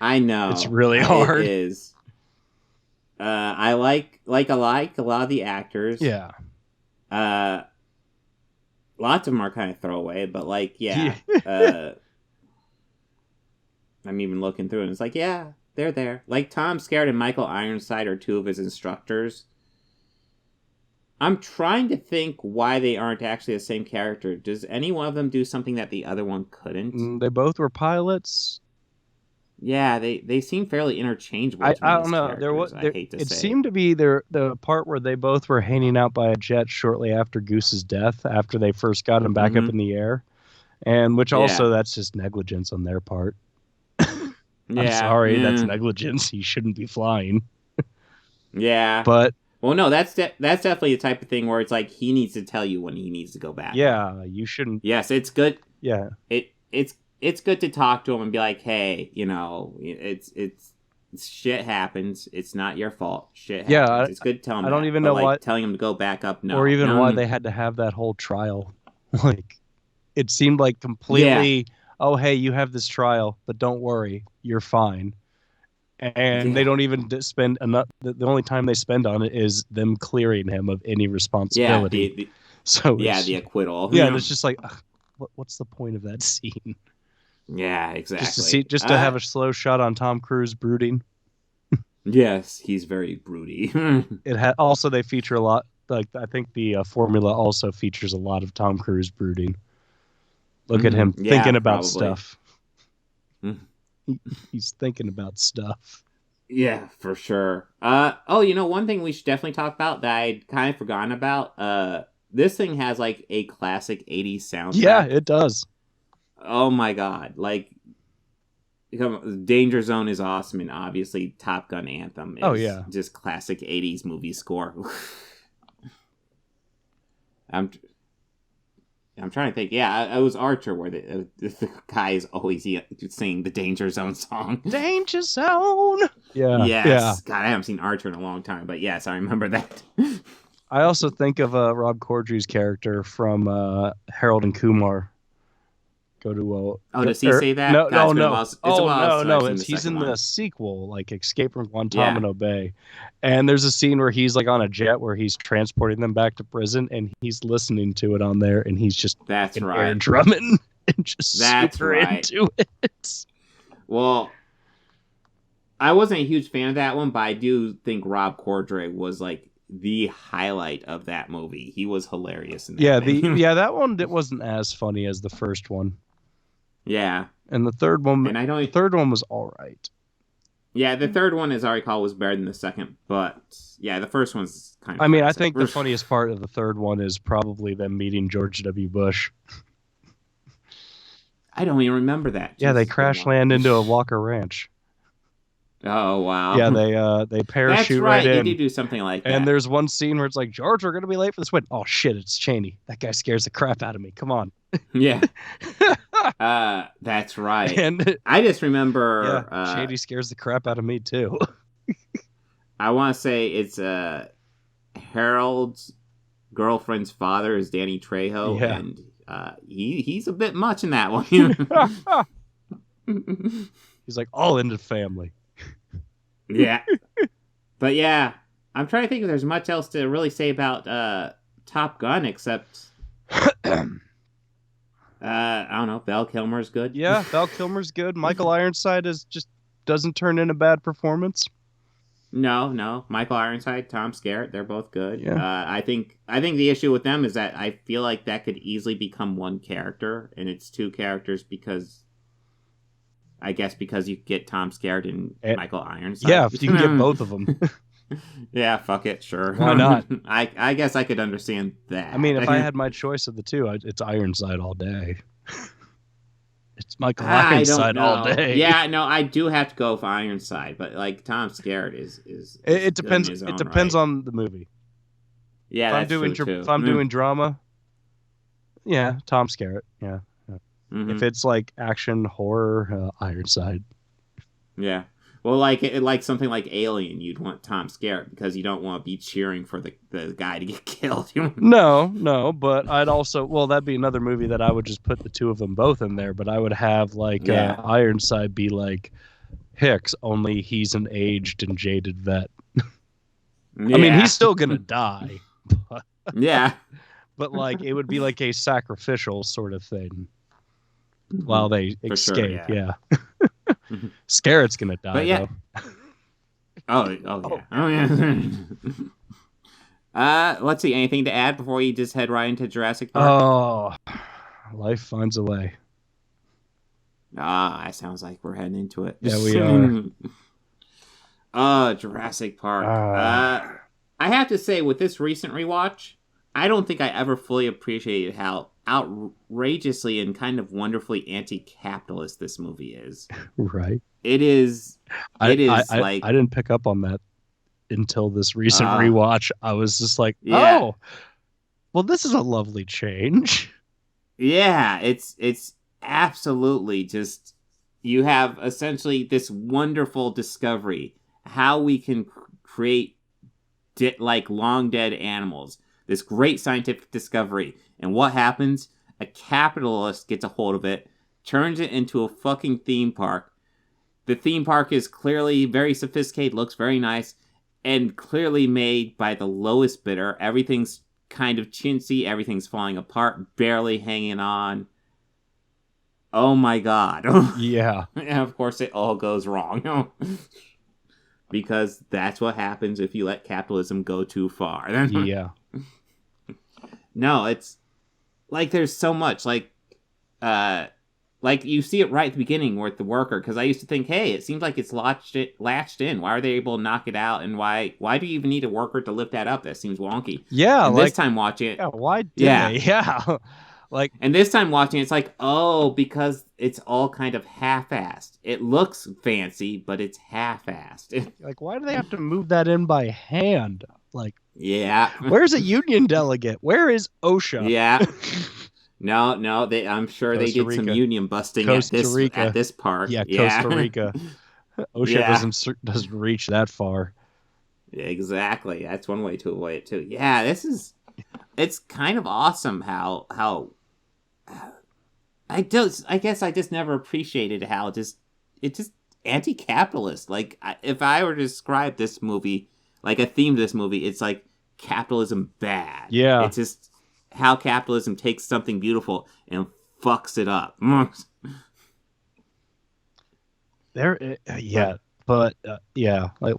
I know. It's really hard. It is. I like a lot of the actors. Yeah. Lots of them are kind of throwaway, but like, yeah. I'm even looking through and it's like, yeah, they're there. Like Tom Skerritt and Michael Ironside are two of his instructors. I'm trying to think why they aren't actually the same character. Does any one of them do something that the other one couldn't? They both were pilots. Yeah, they seem fairly interchangeable. I don't know. It seemed to be the part where they both were hanging out by a jet shortly after Goose's death, after they first got him back up in the air, and which also that's just negligence on their part. I'm sorry, that's negligence. He shouldn't be flying. Yeah, but well, no, that's definitely the type of thing where it's like he needs to tell you when he needs to go back. Yeah, you shouldn't. Yes, it's good. Yeah, it's good to talk to him and be like, hey, it's shit happens. It's not your fault. Shit happens. Yeah, it's good to tell him. I don't even know why telling him to go back up. No, or even why they had to have that whole trial. Like, it seemed like completely. Yeah. Oh, hey, you have this trial, but don't worry, you're fine. And they don't even spend enough. The only time they spend on it is them clearing him of any responsibility. Yeah, the acquittal. Yeah, it's just like, what's the point of that scene? Yeah, exactly. Just to have a slow shot on Tom Cruise brooding. Yes, he's very broody. Also, they feature a lot. Like, I think the formula also features a lot of Tom Cruise brooding. Look at him thinking about stuff. He's thinking about stuff. Yeah, for sure. One thing we should definitely talk about that I'd kind of forgotten about. This thing has like a classic 80s soundtrack. Yeah, it does. Oh my god. Like, Danger Zone is awesome, and obviously Top Gun Anthem is just classic 80s movie score. I'm trying to think. Yeah, it was Archer where the guy is always singing the Danger Zone song. Danger Zone! Yeah. Yes. Yeah. God, I haven't seen Archer in a long time, but yes, I remember that. I also think of Rob Corddry's character from Harold and Kumar. Does he say that? No. No. He's in the sequel, like Escape from Guantanamo Bay, and there's a scene where he's like on a jet where he's transporting them back to prison, and he's listening to it on there, and he's just air drumming and just super into it. Well, I wasn't a huge fan of that one, but I do think Rob Corddry was like the highlight of that movie. He was hilarious in that thing. That one wasn't as funny as the first one. Yeah. And the third one, And I don't. the third one was all right. Yeah, the third one, as I recall, was better than the second, but yeah, the first one's kind of. I mean, I classic. think the funniest part of the third one is probably them meeting George W. Bush. I don't even remember that. Yeah, they Jesus, crash land into a Walker Ranch. Oh wow. Yeah, they parachute That's right. right in. They do something like that. And there's one scene where it's like, George, we're gonna be late for this wedding. Oh shit, it's Cheney. That guy scares the crap out of me. Come on. Yeah. That's right. And I just remember. yeah, Cheney scares the crap out of me too. I want to say it's Harold's girlfriend's father is Danny Trejo, Yeah. and he's a bit much in that one. He's like all into family. Yeah. But yeah, I'm trying to think if there's much else to really say about Top Gun except I don't know. Val Kilmer's good. Yeah, Val Kilmer's good. Michael Ironside is just doesn't turn in a bad performance. No. Michael Ironside, Tom Skerritt, they're both good. Yeah. I think the issue with them is that I feel like that could easily become one character, and it's two characters because you get Tom Skerritt and Michael Ironside. Yeah, if you can get both of them. Yeah, fuck it, sure. Why not? I guess I could understand that. I mean, if I had my choice of the two, it's Ironside all day. It's Michael Ironside all day. Yeah, no, I do have to go for Ironside, but like Tom Skerritt is it depends. good in his It own depends right. on the movie. Yeah, If I'm that's doing true too. if I'm doing drama, yeah, Tom Skerritt. Yeah. Mhm. If it's like action horror, Ironside. Yeah. Well, like something like Alien, you'd want Tom Skerritt because you don't want to be cheering for the guy to get killed. No, but I'd also that'd be another movie that I would just put the two of them both in there, but I would have like Ironside be like Hicks, only he's an aged and jaded vet. Yeah. I mean, he's still gonna die. But, Yeah. but like it would be like a sacrificial sort of thing while they For sure, escape. yeah. Skerritt's gonna die. But yeah. Though. Oh yeah. Let's see. Anything to add before we just head right into Jurassic Park? Oh, life finds a way. That sounds like we're heading into it. Yeah, we are. Jurassic Park. I have to say, with this recent rewatch, I don't think I ever fully appreciated how outrageously and kind of wonderfully anti-capitalist this movie is. Right. It is. I like I didn't pick up on that until this recent rewatch. I was just like, Yeah. oh, well, this is a lovely change. Yeah, it's absolutely just, you have essentially this wonderful discovery how we can create like long dead animals. This great scientific discovery. And what happens? A capitalist gets a hold of it, turns it into a fucking theme park. The theme park is clearly very sophisticated, looks very nice, and clearly made by the lowest bidder. Everything's kind of chintzy, everything's falling apart, barely hanging on. Oh my god. Yeah. And of course it all goes wrong. Because that's what happens if you let capitalism go too far. Yeah. No, it's like there's so much like you see it right at the beginning with the worker, because I used to think, hey, it seems like it's latched in. Why are they able to knock it out? And why do you even need a worker to lift that up? That seems wonky. Yeah. And this time watching it. Yeah. Why did Yeah. they? Yeah. Like, and this time watching, it's like, oh, because it's all kind of half-assed. It looks fancy, but it's half-assed. like, why do they have to move that in by hand? Like, Yeah. where's a union delegate? Where is OSHA? Yeah. No, I'm sure they Costa did some Rica. union busting Costa Rica. at this park. Yeah, Costa Rica. OSHA Yeah. doesn't reach that far. Exactly. That's one way to avoid it too. Yeah, it's kind of awesome how I guess I just never appreciated how it's just anti-capitalist. Like, if I were to describe this movie, like a theme to this movie, it's like capitalism bad. Yeah. It's just how capitalism takes something beautiful and fucks it up.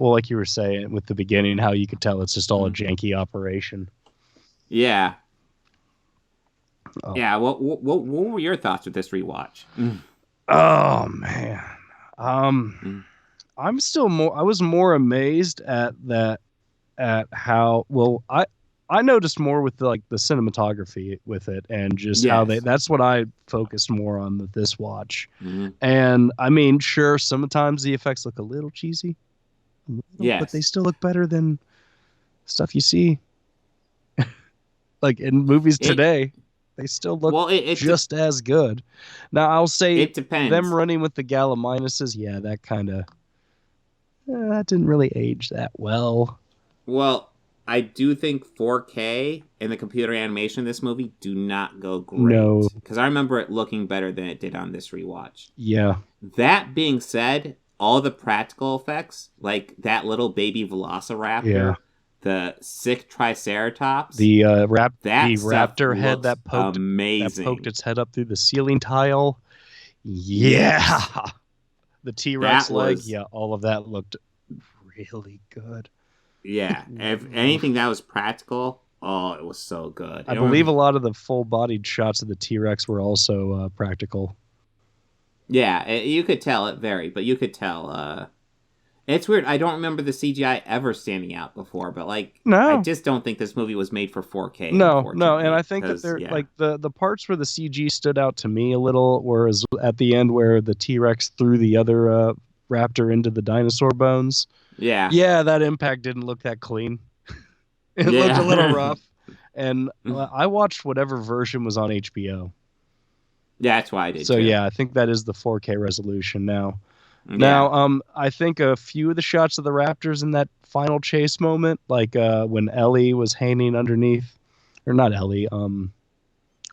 like you were saying with the beginning, how you could tell it's just all a janky operation. Yeah. Oh. Yeah, what were your thoughts with this rewatch? Oh man. I'm still more. I was more amazed at that. At how well I noticed more with the cinematography with it and just how Yes. that's what I focused more on with this watch. Mm-hmm. And I mean, sure, sometimes the effects look a little cheesy, but they Yes. still look better than stuff you see like in movies today. They still look just as good. Now I'll say it depends. them running with the Galliminuses, yeah, that kind of that didn't really age that well. Well, I do think 4K and the computer animation in this movie do not go great. No. Because I remember it looking better than it did on this rewatch. Yeah. That being said, all the practical effects, like that little baby velociraptor, the sick triceratops, the raptor head that poked its head up through the ceiling tile. Yeah. The T-Rex leg, all of that looked really good. Yeah, if anything that was practical, it was so good. I believe a lot of the full-bodied shots of the T-Rex were also practical. Yeah, you could tell it varied, but you could tell. It's weird. I don't remember the CGI ever standing out before, but I just don't think this movie was made for 4K. No, and I think that they're like the parts where the CG stood out to me a little, whereas at the end where the T-Rex threw the other raptor into the dinosaur bones. Yeah, that impact didn't look that clean. It looked a little rough. And I watched whatever version was on HBO. Yeah, that's why I did. So too. yeah, I think that is the 4K resolution now. Yeah. Now, I think a few of the shots of the raptors in that final chase moment, like when Ellie was hanging underneath, or not Ellie,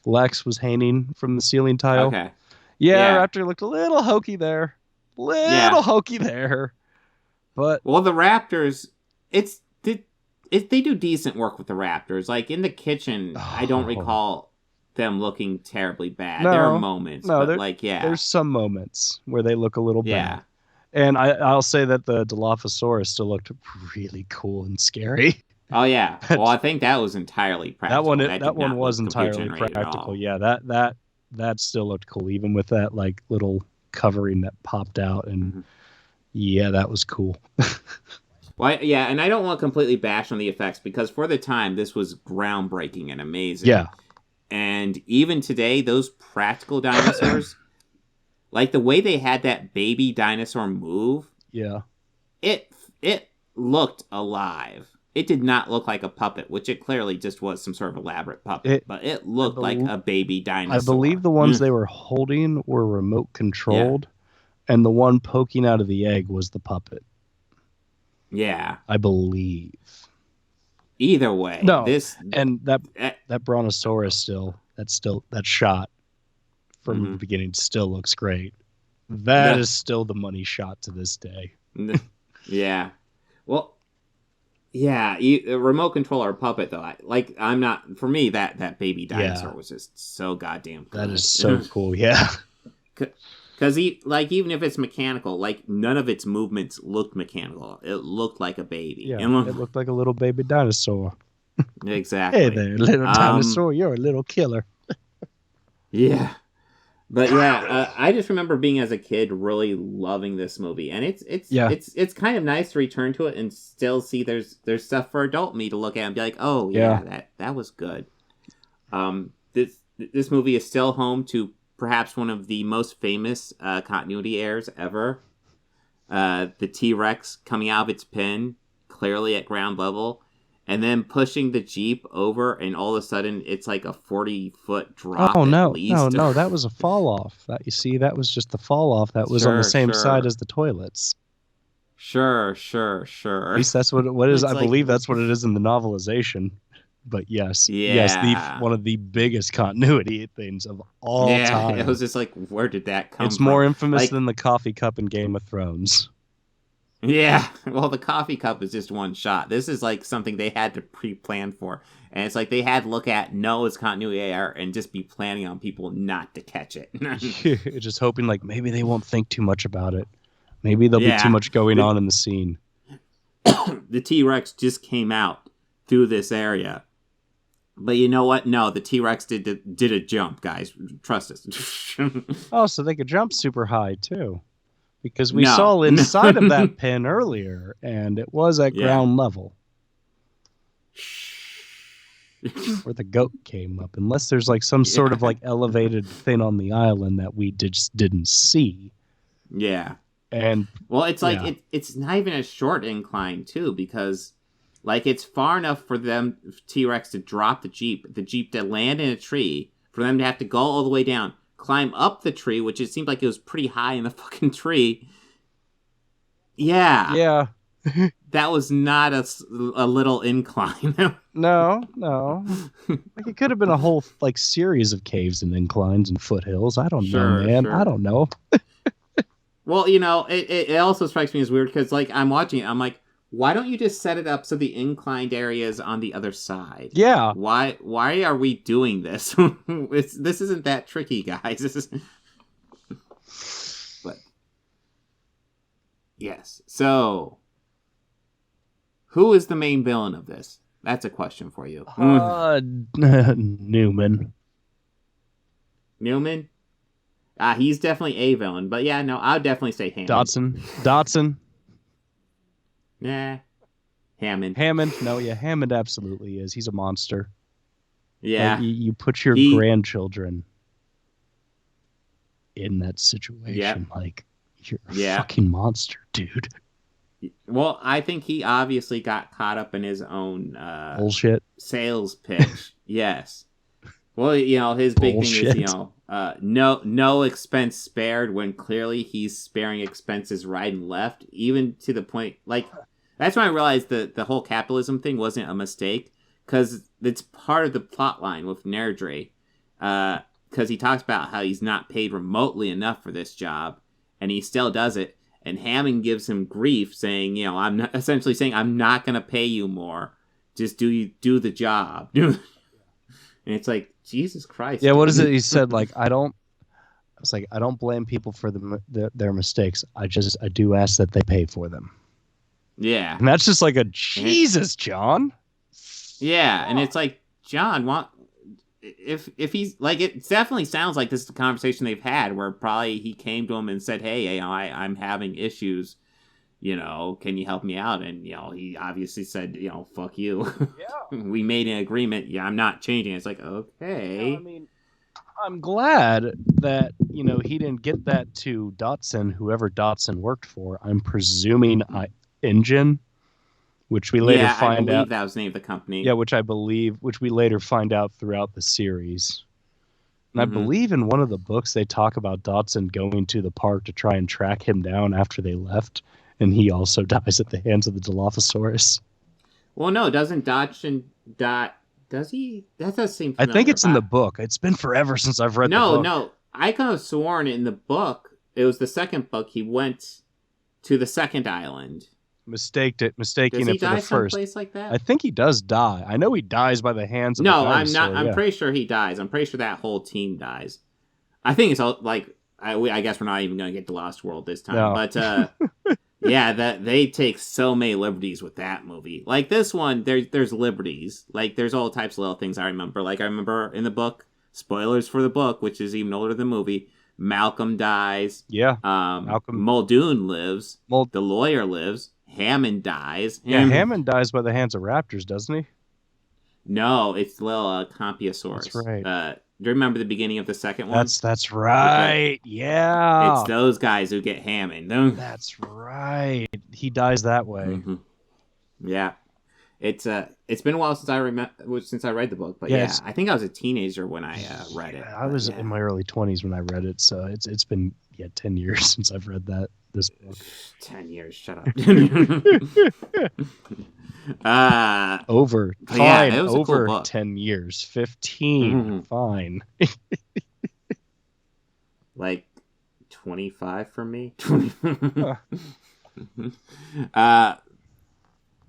Lex was hanging from the ceiling tile. Okay. Yeah, Raptor looked a little hokey there. But the Raptors, they do decent work with the Raptors. Like in the kitchen, I don't recall them looking terribly bad. There are moments, there's some moments where they look a little bad. And I'll say that the Dilophosaurus still looked really cool and scary. Oh yeah, well I think that was entirely practical. That one was entirely practical. Yeah, that still looked cool, even with that like little covering that popped out, and yeah, that was cool. Well, yeah, and I don't want to completely bash on the effects because for the time this was groundbreaking and amazing. Yeah. And even today, those practical dinosaurs, like the way they had that baby dinosaur move, it looked alive. It did not look like a puppet, which it clearly just was some sort of elaborate puppet, but it looked like a baby dinosaur. I believe the ones they were holding were remote controlled, and the one poking out of the egg was the puppet. Yeah. I believe. Either way. No. That Brontosaurus that shot from the beginning still looks great. That is still the money shot to this day. Yeah. Well, yeah, a remote control or puppet though. I'm not, for me that baby dinosaur was just so goddamn cool. That is so cool. Yeah. Because even if it's mechanical, like none of its movements looked mechanical. It looked like a baby. Yeah, it looked like a little baby dinosaur. Exactly. Hey there, little dinosaur. You're a little killer. Yeah. But yeah, I just remember being as a kid really loving this movie, and it's kind of nice to return to it and still see there's stuff for adult me to look at and be like, oh yeah, that was good. This movie is still home to perhaps one of the most famous continuity errors ever. The T-Rex coming out of its pen, clearly at ground level, and then pushing the Jeep over, and all of a sudden it's like a 40-foot drop. Oh, no, that was a fall off. That was just the fall off that was on the same side as the toilets. Sure. At least that's what it is. I believe that's what it is in the novelization. But yes, one of the biggest continuity things of all time. It was just like, where did that come from? It's more infamous than the coffee cup in Game of Thrones. Yeah, well, the coffee cup is just one shot. This is like something they had to pre-plan for. And it's like they had to look at, no, it's continuity error, and just be planning on people not to catch it. Just hoping like maybe they won't think too much about it. Maybe there'll be too much going on in the scene. The T-Rex just came out through this area. But you know what? No, the T-Rex did a jump, guys. Trust us. Oh, so they could jump super high too, because we No. saw inside of that pen earlier, and it was at ground level. Where the goat came up, unless there's like some sort of like elevated thing on the island that we just didn't see. Yeah. And well, it's like it's not even a short incline too, because like it's far enough for them T-Rex to drop the Jeep to land in a tree, for them to have to go all the way down, climb up the tree, which it seemed like it was pretty high in the fucking tree. Yeah. Yeah. That was not a little incline. No. Like it could have been a whole like series of caves and inclines and foothills. I don't know, man. Sure. I don't know. Well, you know, it also strikes me as weird because like I'm watching it, I'm like, why don't you just set it up so the inclined area is on the other side? Yeah. Why are we doing this? This isn't that tricky, guys. This is. But yes, so. Who is the main villain of this? That's a question for you. Newman. Newman? He's definitely a villain. But yeah, no, I would definitely say Hammond. Dotson. Nah. Hammond. No, yeah, Hammond absolutely is. He's a monster. Yeah. Like, you put your grandchildren in that situation. Like, you're a fucking monster, dude. Well, I think he obviously got caught up in his own bullshit sales pitch. Yes. Well, you know, his big thing is, you know, no expense spared, when clearly he's sparing expenses right and left, even to the point, like, that's when I realized that the whole capitalism thing wasn't a mistake, because it's part of the plot line with Nerdre, because he talks about how he's not paid remotely enough for this job, and he still does it. And Hammond gives him grief, saying, you know, I'm not going to pay you more. Just do the job. And it's like, Jesus Christ. Yeah, what is it? He said, like, I don't blame people for their mistakes. I do ask that they pay for them. Yeah. And that's just like a Jesus, John. Yeah, and it's like, John, if he's like, it definitely sounds like this is the conversation they've had, where probably he came to him and said, hey, you know, I'm having issues, you know, can you help me out? And, you know, he obviously said, you know, fuck you. Yeah. We made an agreement. Yeah, I'm not changing. It's like, okay. I mean, I'm glad that, you know, he didn't get that to Dotson, whoever Dotson worked for. I'm presuming Engine. Which we later find out. That was the name of the company. Yeah, which we later find out throughout the series. And I believe in one of the books they talk about Dotson going to the park to try and track him down after they left, and he also dies at the hands of the Dilophosaurus. Well, no, doesn't Dotson die? Does he? That does seem familiar. I think it's in the book. It's been forever since I've read the book. No. I could have sworn in the book, it was the second book, he went to the second island. Mistaking it for the first. Someplace like that? I think he does die. I know he dies by the hands of the dinosaur. I'm not. I'm pretty sure he dies. I'm pretty sure that whole team dies. I think it's all like. I guess we're not even going to get to Lost World this time. No. But yeah, that they take so many liberties with that movie. Like this one, there's liberties. Like there's all types of little things I remember. Like I remember in the book, spoilers for the book, which is even older than the movie. Malcolm dies. Yeah. Malcolm. Muldoon lives. The lawyer lives. Hammond dies. Hammond dies by the hands of raptors, doesn't he? No, it's little Compiosaurus. That's right. Do you remember the beginning of the second one? That's right. Yeah. It's those guys who get Hammond. That's right. He dies that way. Mm-hmm. Yeah. It's been a while since I read the book, but yeah, I think I was a teenager when I read it. I was in my early 20s when I read it, so it's been 10 years since I've read this book. 10 years, shut up. Over. Fine, yeah, it was over a cool book. 10 years. 15. Fine. Like 25 for me.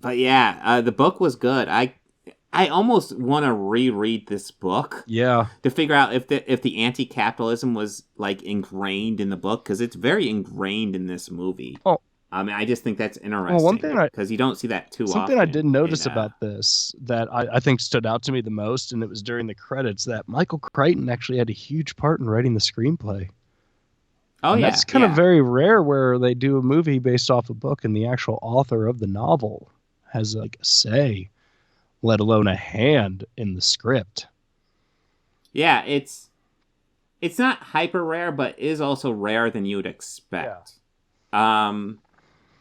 But yeah, the book was good. I almost want to reread this book. Yeah. To figure out if the anti-capitalism was like ingrained in the book, because it's very ingrained in this movie. Oh, I mean, I just think that's interesting. Well, one thing because you don't see that too often. Something I did notice about this that I think stood out to me the most, and it was during the credits, that Michael Crichton actually had a huge part in writing the screenplay. Oh, and yeah. That's kind of very rare where they do a movie based off a book and the actual author of the novel has like a say, let alone a hand in the script. Yeah, it's not hyper rare, but is also rarer than you would expect. Yeah.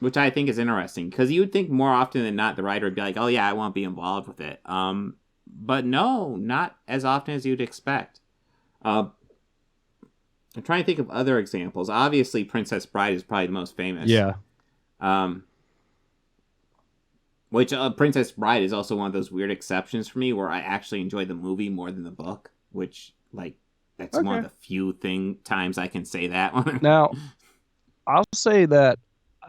Which I think is interesting, because you would think more often than not the writer would be like, oh yeah, I won't be involved with it. But no, not as often as you'd expect. I'm trying to think of other examples. Obviously, Princess Bride is probably the most famous. Yeah. Which Princess Bride is also one of those weird exceptions for me where I actually enjoy the movie more than the book, which, like, that's one of the few times I can say that. Now, I'll say that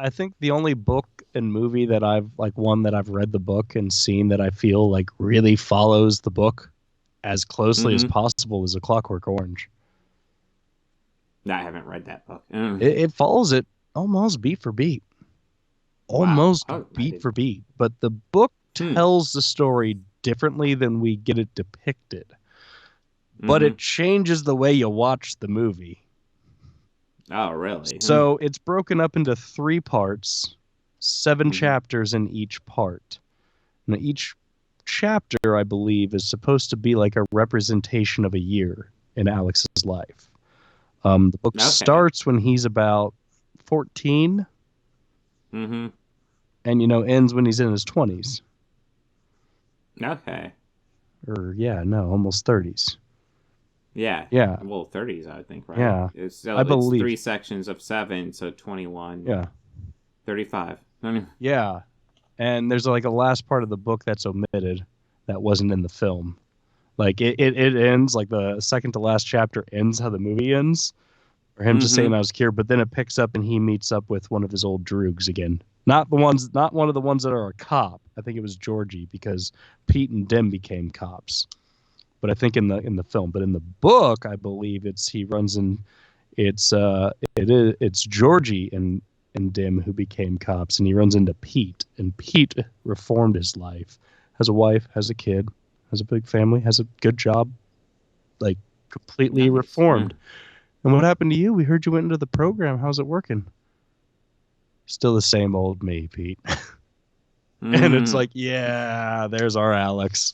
I think the only book and movie that I've read the book and seen that I feel like really follows the book as closely as possible is A Clockwork Orange. No, I haven't read that book. It follows it almost beat for beat. Almost beat for beat. But the book tells the story differently than we get it depicted. But it changes the way you watch the movie. Oh, really? So it's broken up into 3 parts, 7 chapters in each part. Now, each chapter, I believe, is supposed to be like a representation of a year in Alex's life. The book starts when he's about 14, and, ends when he's in his 20s. Okay. Or, almost 30s. Yeah. Yeah. Well, 30s, I would think, right? Yeah. I believe. It's 3 sections of 7, so 21. Yeah. 35. Yeah. And there's like a last part of the book that's omitted that wasn't in the film. Like it ends, like the second to last chapter ends how the movie ends. For him just saying I was cured, but then it picks up and he meets up with one of his old droogs again. Not one of the ones that are a cop. I think it was Georgie, because Pete and Dim became cops. But I think in the film, but in the book, I believe it's Georgie and Dim who became cops, and he runs into Pete, and Pete reformed his life, has a wife, has a kid, has a big family, has a good job, like completely reformed. And what happened to you? We heard you went into the program. How's it working? Still the same old me, Pete. And it's like, yeah, there's our Alex.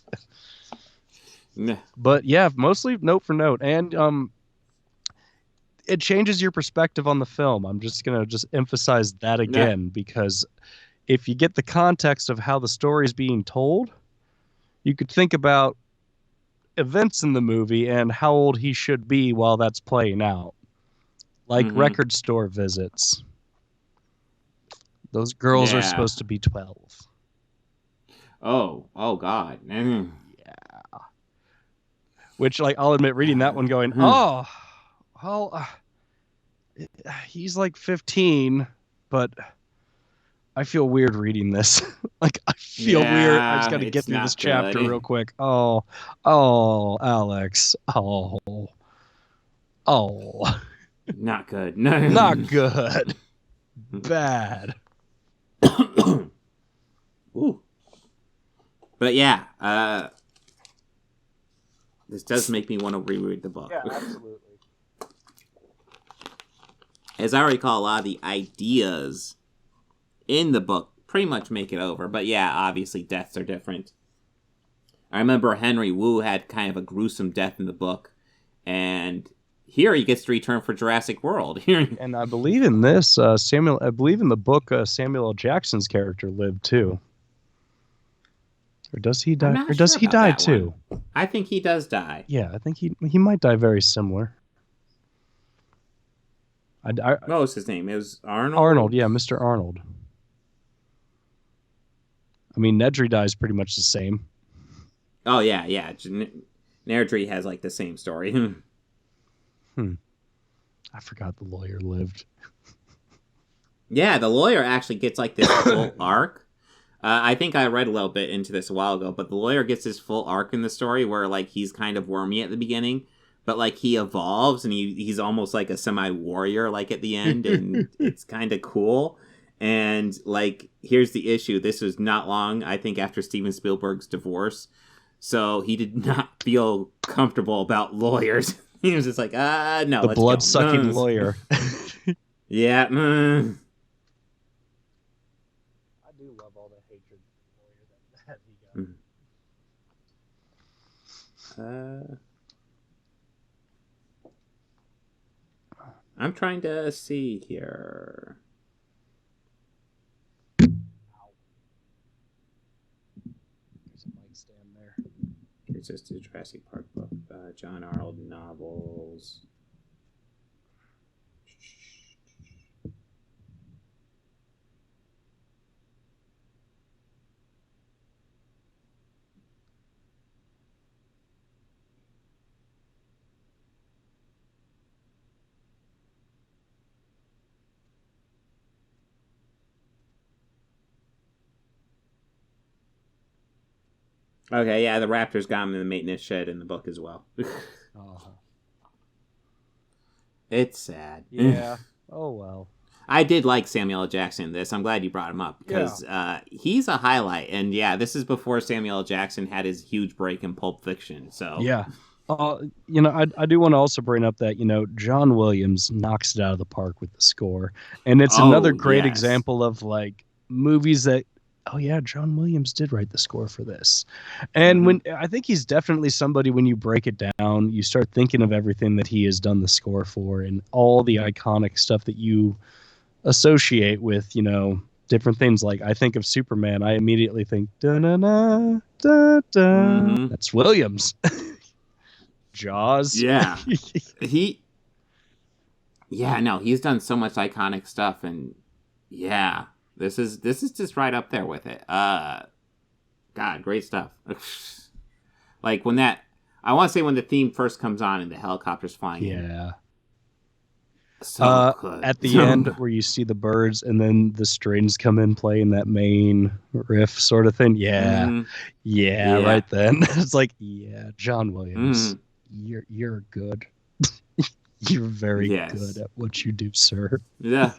But yeah, mostly note for note, and it changes your perspective on the film. I'm just gonna emphasize that again, because if you get the context of how the story is being told, you could think about events in the movie and how old he should be while that's playing out, like record store visits. Those girls are supposed to be 12. Oh God. Which, like, I'll admit, reading that one going, he's like 15, but I feel weird reading this. Like, I feel weird. I just got to get through this chapter real quick. Oh, Alex. Oh. Not good. No. Not good. Bad. Ooh. But yeah, this does make me want to reread the book. Yeah, absolutely. As I recall, a lot of the ideas in the book pretty much make it over. But yeah, obviously deaths are different. I remember Henry Wu had kind of a gruesome death in the book. And here he gets to return for Jurassic World. And I believe in this, I believe in the book, Samuel L. Jackson's character lived too. Or does he die? Or does he die too? I think he does die. Yeah, I think he might die very similar. What was his name? It was Arnold? Arnold, yeah, Mr. Arnold. I mean, Nedry dies pretty much the same. Oh, yeah. Nedry has, like, the same story. I forgot the lawyer lived. Yeah, the lawyer actually gets, like, this full arc. I think I read a little bit into this a while ago, but the lawyer gets his full arc in the story where, like, he's kind of wormy at the beginning, but, like, he evolves and he's almost like a semi-warrior, like, at the end, and it's kind of cool. And, like, here's the issue. This was not long, I think, after Steven Spielberg's divorce. So he did not feel comfortable about lawyers. He was just like, no, the let's blood-sucking go. lawyer. Yeah. I do love all the hatred that he got. I'm trying to see here. There's a mic stand there. It's just a Jurassic Park book. John Arnold novels. Okay, yeah, the Raptors got him in the maintenance shed in the book as well. It's sad. Yeah. Oh, well. I did like Samuel L. Jackson in this. I'm glad you brought him up because he's a highlight. And yeah, this is before Samuel L. Jackson had his huge break in Pulp Fiction. So yeah. I do want to also bring up that, John Williams knocks it out of the park with the score. And it's another great example of like movies that, oh yeah, John Williams did write the score for this. And when I think he's definitely somebody, when you break it down, you start thinking of everything that he has done the score for and all the iconic stuff that you associate with, different things. Like I think of Superman, I immediately think da-na-na, da-da. That's Williams. Jaws. Yeah. He's done so much iconic stuff, and yeah. This is just right up there with it. God, great stuff. Like when I want to say when the theme first comes on and the helicopter's flying. Yeah. So good. At the end where you see the birds and then the strings come in playing that main riff sort of thing. Yeah. Yeah. Right then. It's like, yeah, John Williams, you're good. You're very good at what you do, sir. Yeah.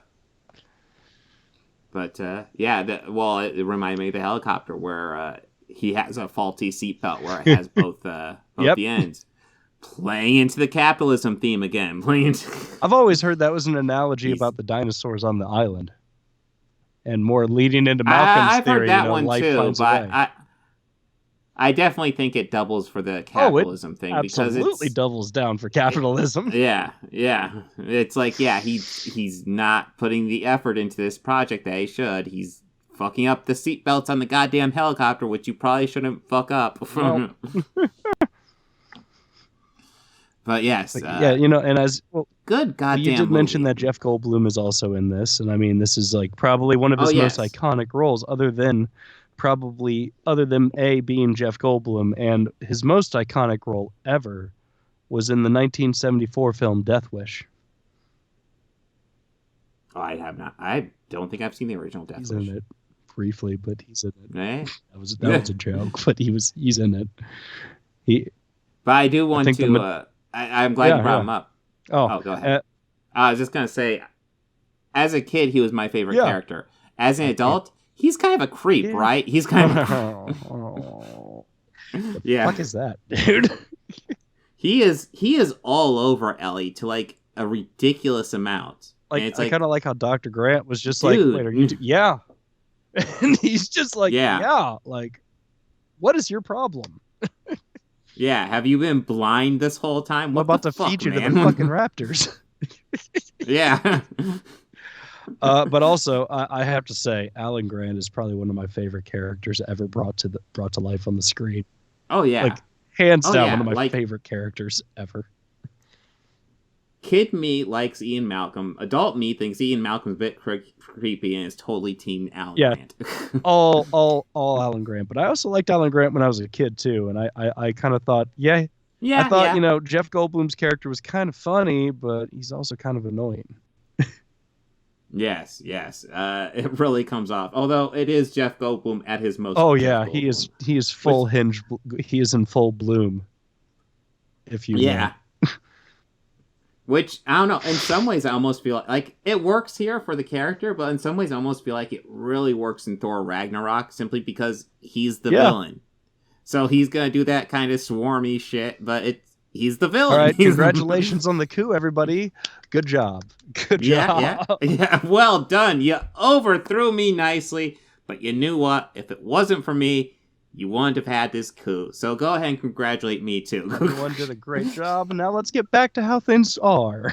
But, it reminded me of the helicopter where he has a faulty seatbelt where it has both the ends. Playing into the capitalism theme again. I've always heard that was an analogy about the dinosaurs on the island. And more leading into Malcolm's theory. I've heard that one life too, but I definitely think it doubles for the capitalism thing. Absolutely doubles down for capitalism. Yeah. It's like, he's not putting the effort into this project that he should. He's fucking up the seatbelts on the goddamn helicopter, which you probably shouldn't fuck up. Nope. But yes. And as well, good goddamn you did movie. mention that Jeff Goldblum is also in this. And I mean, this is like probably one of his most iconic roles other than A, being Jeff Goldblum, and his most iconic role ever was in the 1974 film Death Wish. Oh, I have not. I don't think I've seen the original Death Wish. He's in it briefly, but he's in it. Eh? That was a joke, but he's in it. But I do want to. I'm glad you brought him up. Oh, go ahead. I was just gonna say, as a kid, he was my favorite character. As an adult, he's kind of a creep, right? He's kind of. The fuck is that, dude? He is all over Ellie to like a ridiculous amount. Like, it's I kind of like how Dr. Grant was just like, wait, are you? Yeah, and he's just like, yeah, like, what is your problem? Yeah, have you been blind this whole time? What about to feed you to the fucking raptors? Yeah. But also, I have to say, Alan Grant is probably one of my favorite characters ever brought to life on the screen. Oh yeah, like hands down, one of my favorite characters ever. Kid me likes Ian Malcolm. Adult me thinks Ian Malcolm's a bit creepy and is totally team Alan Grant. all Alan Grant. But I also liked Alan Grant when I was a kid too, and I kind of thought, I thought Jeff Goldblum's character was kind of funny, but he's also kind of annoying. Yes. It really comes off. Although it is Jeff Goldblum at his most. Oh yeah, he is full hinge. He is in full bloom. If you yeah. Which, I don't know, in some ways I almost feel like it works here for the character, but in some ways I almost feel like it really works in Thor Ragnarok simply because he's the villain. So he's going to do that kind of swarmy shit, but he's the villain. All right, congratulations on the coup, everybody. Good job. Good job. Yeah, well done. You overthrew me nicely, but you knew what? If it wasn't for me, you wouldn't have had this coup. So go ahead and congratulate me, too. Everyone did a great job. Now let's get back to how things are.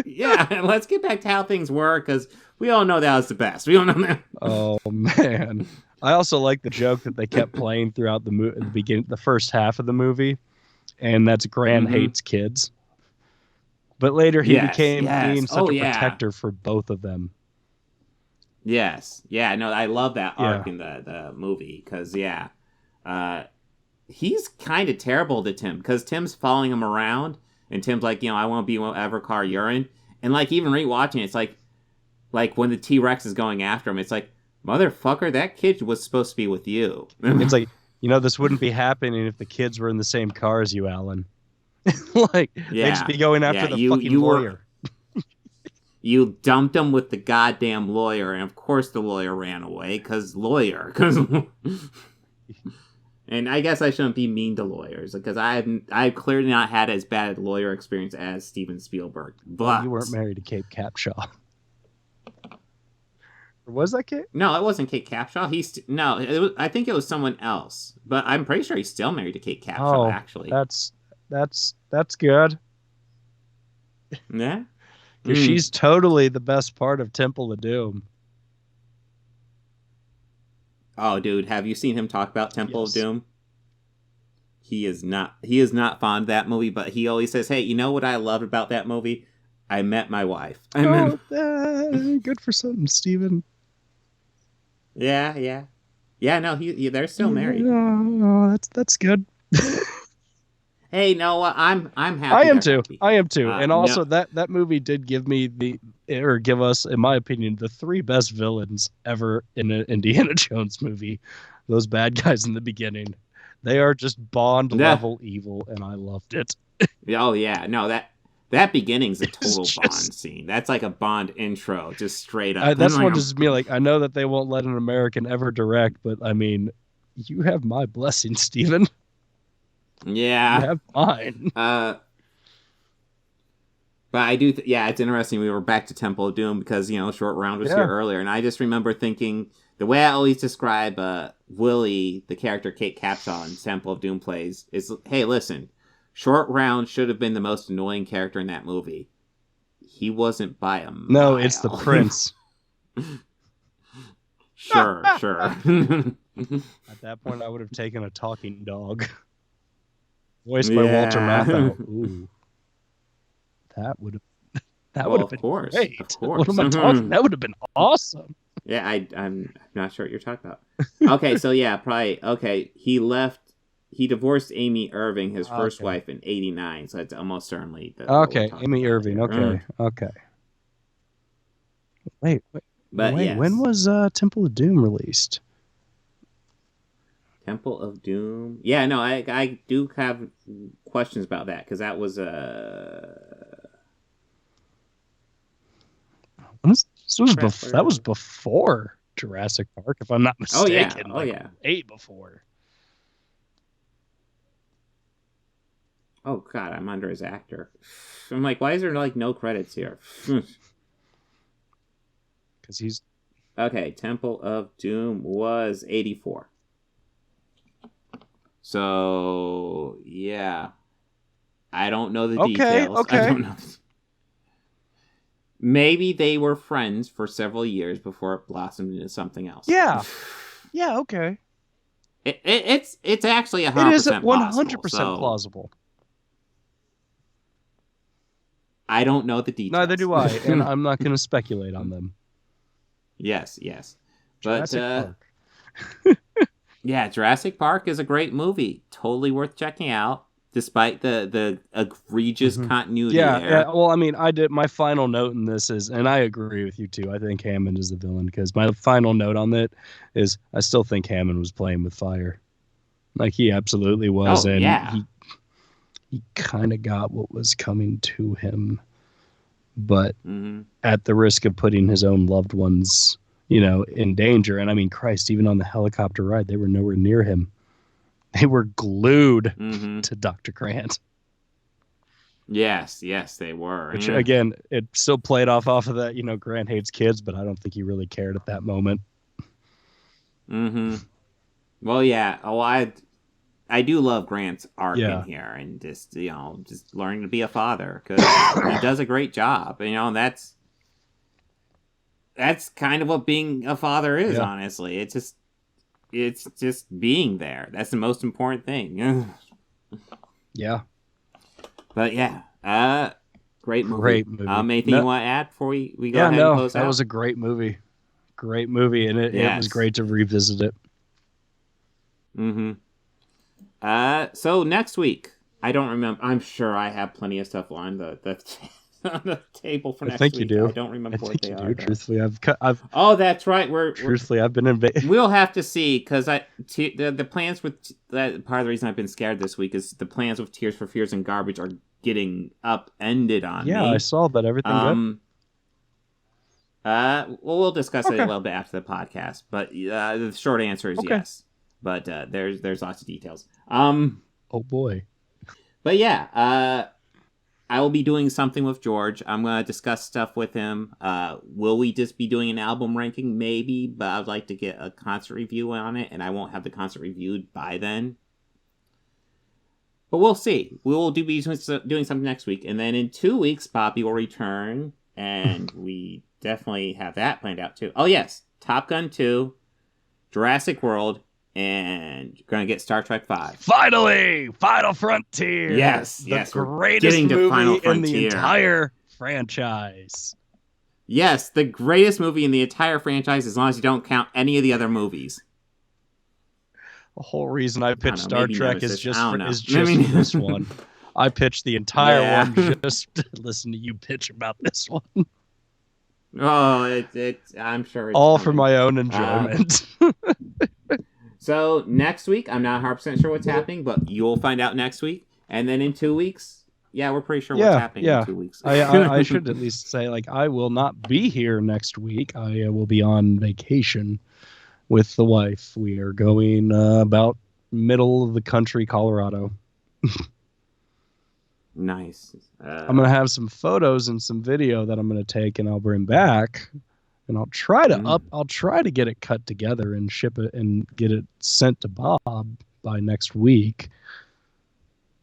Yeah, let's get back to how things were, because we all know that was the best. We all know that. Oh, man. I also like the joke that they kept playing throughout the first half of the movie, and that's Grant hates kids. But later he became such a protector for both of them. Yes. Yeah, no, I love that arc in the movie because, he's kind of terrible to Tim because Tim's following him around and Tim's like, I won't be whatever car you're in. And, like, even rewatching it, it's like when the T-Rex is going after him, it's like, motherfucker, that kid was supposed to be with you. It's like, this wouldn't be happening if the kids were in the same car as you, Alan. They'd just be going after the fucking lawyer. You dumped him with the goddamn lawyer, and of course the lawyer ran away, because lawyer. And I guess I shouldn't be mean to lawyers, because I've clearly not had as bad a lawyer experience as Steven Spielberg. But you weren't married to Kate Capshaw. Or was that Kate? No, it wasn't Kate Capshaw. I think it was someone else. But I'm pretty sure he's still married to Kate Capshaw, actually. That's good. Yeah? Because she's totally the best part of Temple of Doom. Oh, dude, have you seen him talk about Temple of Doom? He is not fond of that movie, but he always says, hey, you know what I loved about that movie? I met my wife. Good for something, Steven. Yeah. Yeah, no, they're still married. Oh, that's good. Hey, no, I'm happy. I am too. And also that movie did give us, in my opinion, the 3 best villains ever in an Indiana Jones movie. Those bad guys in the beginning. They are just Bond level evil, and I loved it. Oh yeah, no, that beginning's a total Bond scene. That's like a Bond intro, just straight up. That's what just me. Like, I know that they won't let an American ever direct, but I mean, you have my blessing, Steven. Yeah. You have mine. But I do, it's interesting. We were back to Temple of Doom because, Short Round was here earlier. And I just remember thinking, the way I always describe Willie, the character Kate Capshaw in Temple of Doom plays, is, hey, listen, Short Round should have been the most annoying character in that movie. He wasn't by a mile. No, it's the prince. Sure. At that point, I would have taken a talking dog. Voiced by Walter Matthau. Ooh. That would have been great. Of course. What am I talking? That would have been awesome. Yeah, I'm not sure what you're talking about. Okay, so probably. Okay, he divorced Amy Irving, his first wife, in '89. So it's almost certainly. Amy Irving. Okay. Wait. When was Temple of Doom released? Temple of Doom. Yeah, no, I do have questions about that because that was that was before Jurassic Park, if I'm not mistaken. Oh yeah. Way before. Oh god, I'm under his actor. I'm like, why is there no credits here? Because he's okay. Temple of Doom was 84. So, yeah. I don't know the details. Okay. I don't know. Maybe they were friends for several years before it blossomed into something else. Yeah. Yeah, okay. It's actually 100% It is 100% plausible. plausible. I don't know the details. Neither do I, and I'm not going to speculate on them. Yes. But, Jurassic Park. Yeah, Jurassic Park is a great movie. Totally worth checking out, despite the egregious continuity there. Yeah, well, I mean, my final note in this is, and I agree with you too, I think Hammond is the villain, because my final note on it is I still think Hammond was playing with fire. Like, he absolutely was, he kind of got what was coming to him, but at the risk of putting his own loved ones, in danger. And I mean, Christ, even on the helicopter ride, they were nowhere near him. They were glued to Dr. Grant. Yes, they were. Which, again, it still played off of that, Grant hates kids, but I don't think he really cared at that moment. Well, yeah. Oh, I do love Grant's arc in here, and just learning to be a father, because he does a great job. And that's kind of what being a father is. Honestly, it's just being there. That's the most important thing. Yeah. But yeah, great movie. Anything you want to add before we go ahead and close out? That was a great movie. Great movie, and it was great to revisit it. So next week, I don't remember. I'm sure I have plenty of stuff on the on the table for next week. I think you do. I don't remember what they are. Truthfully, I've. Oh, that's right. Truthfully, I've been invaded. We'll have to see, because the plans with that part of the reason I've been scared this week is the plans with Tears for Fears and Garbage are getting upended on me. Yeah, I saw that. Everything good. Well, we'll discuss it a little bit after the podcast, but the short answer is yes. But there's lots of details. Oh boy. But yeah, I will be doing something with George. I'm going to discuss stuff with him. Will we just be doing an album ranking? Maybe, but I'd like to get a concert review on it, and I won't have the concert reviewed by then. But we'll see. We will be doing something next week, and then in 2 weeks, Bobby will return, and we definitely have that planned out too. Oh yes, Top Gun 2, Jurassic World, and you're going to get Star Trek 5. Finally! Final Frontier! Yes, the greatest movie in the entire franchise. Yes, the greatest movie in the entire franchise, as long as you don't count any of the other movies. The whole reason I pitched Star Trek is just for this one. I pitched the entire one just to listen to you pitch about this one. Oh, I'm sure it's all for my own enjoyment. So next week, I'm not 100% sure what's happening, but you'll find out next week. And then in 2 weeks, we're pretty sure what's happening in 2 weeks. I should at least say, I will not be here next week. I will be on vacation with the wife. We are going about middle of the country, Colorado. Nice. I'm going to have some photos and some video that I'm going to take and I'll bring back. And I'll try to get it cut together and ship it and get it sent to Bob by next week.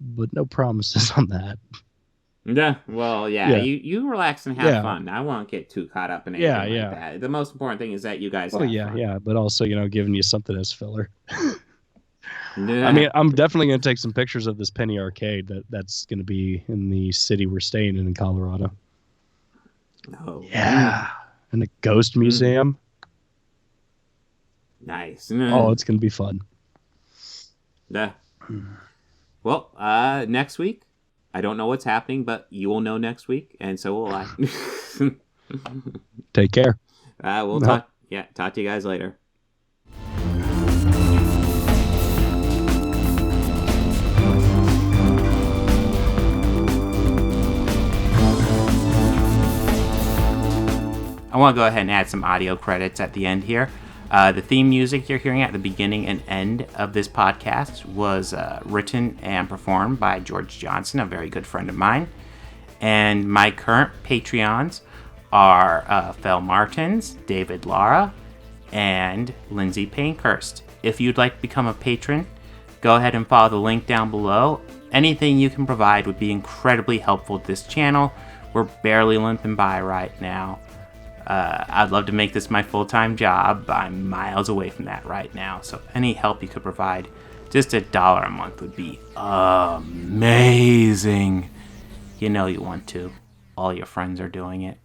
But no promises on that. Yeah, well, you relax and have fun. I won't get too caught up in anything like that. The most important thing is that you guys have fun. But also, giving you something as filler. I mean, I'm definitely going to take some pictures of this Penny Arcade that's going to be in the city we're staying in Colorado. Oh. Yeah. And a ghost museum. Nice. Oh, it's going to be fun. Yeah. Well, next week, I don't know what's happening, but you will know next week, and so will I. Take care. We'll talk to you guys later. I want to go ahead and add some audio credits at the end here. The theme music you're hearing at the beginning and end of this podcast was written and performed by George Johnson, a very good friend of mine. And my current Patreons are Fel Martins, David Lara, and Lindsay Pankhurst. If you'd like to become a patron, go ahead and follow the link down below. Anything you can provide would be incredibly helpful to this channel. We're barely limping by right now. I'd love to make this my full-time job. I'm miles away from that right now. So any help you could provide, just $1 a month would be amazing. You know you want to. All your friends are doing it.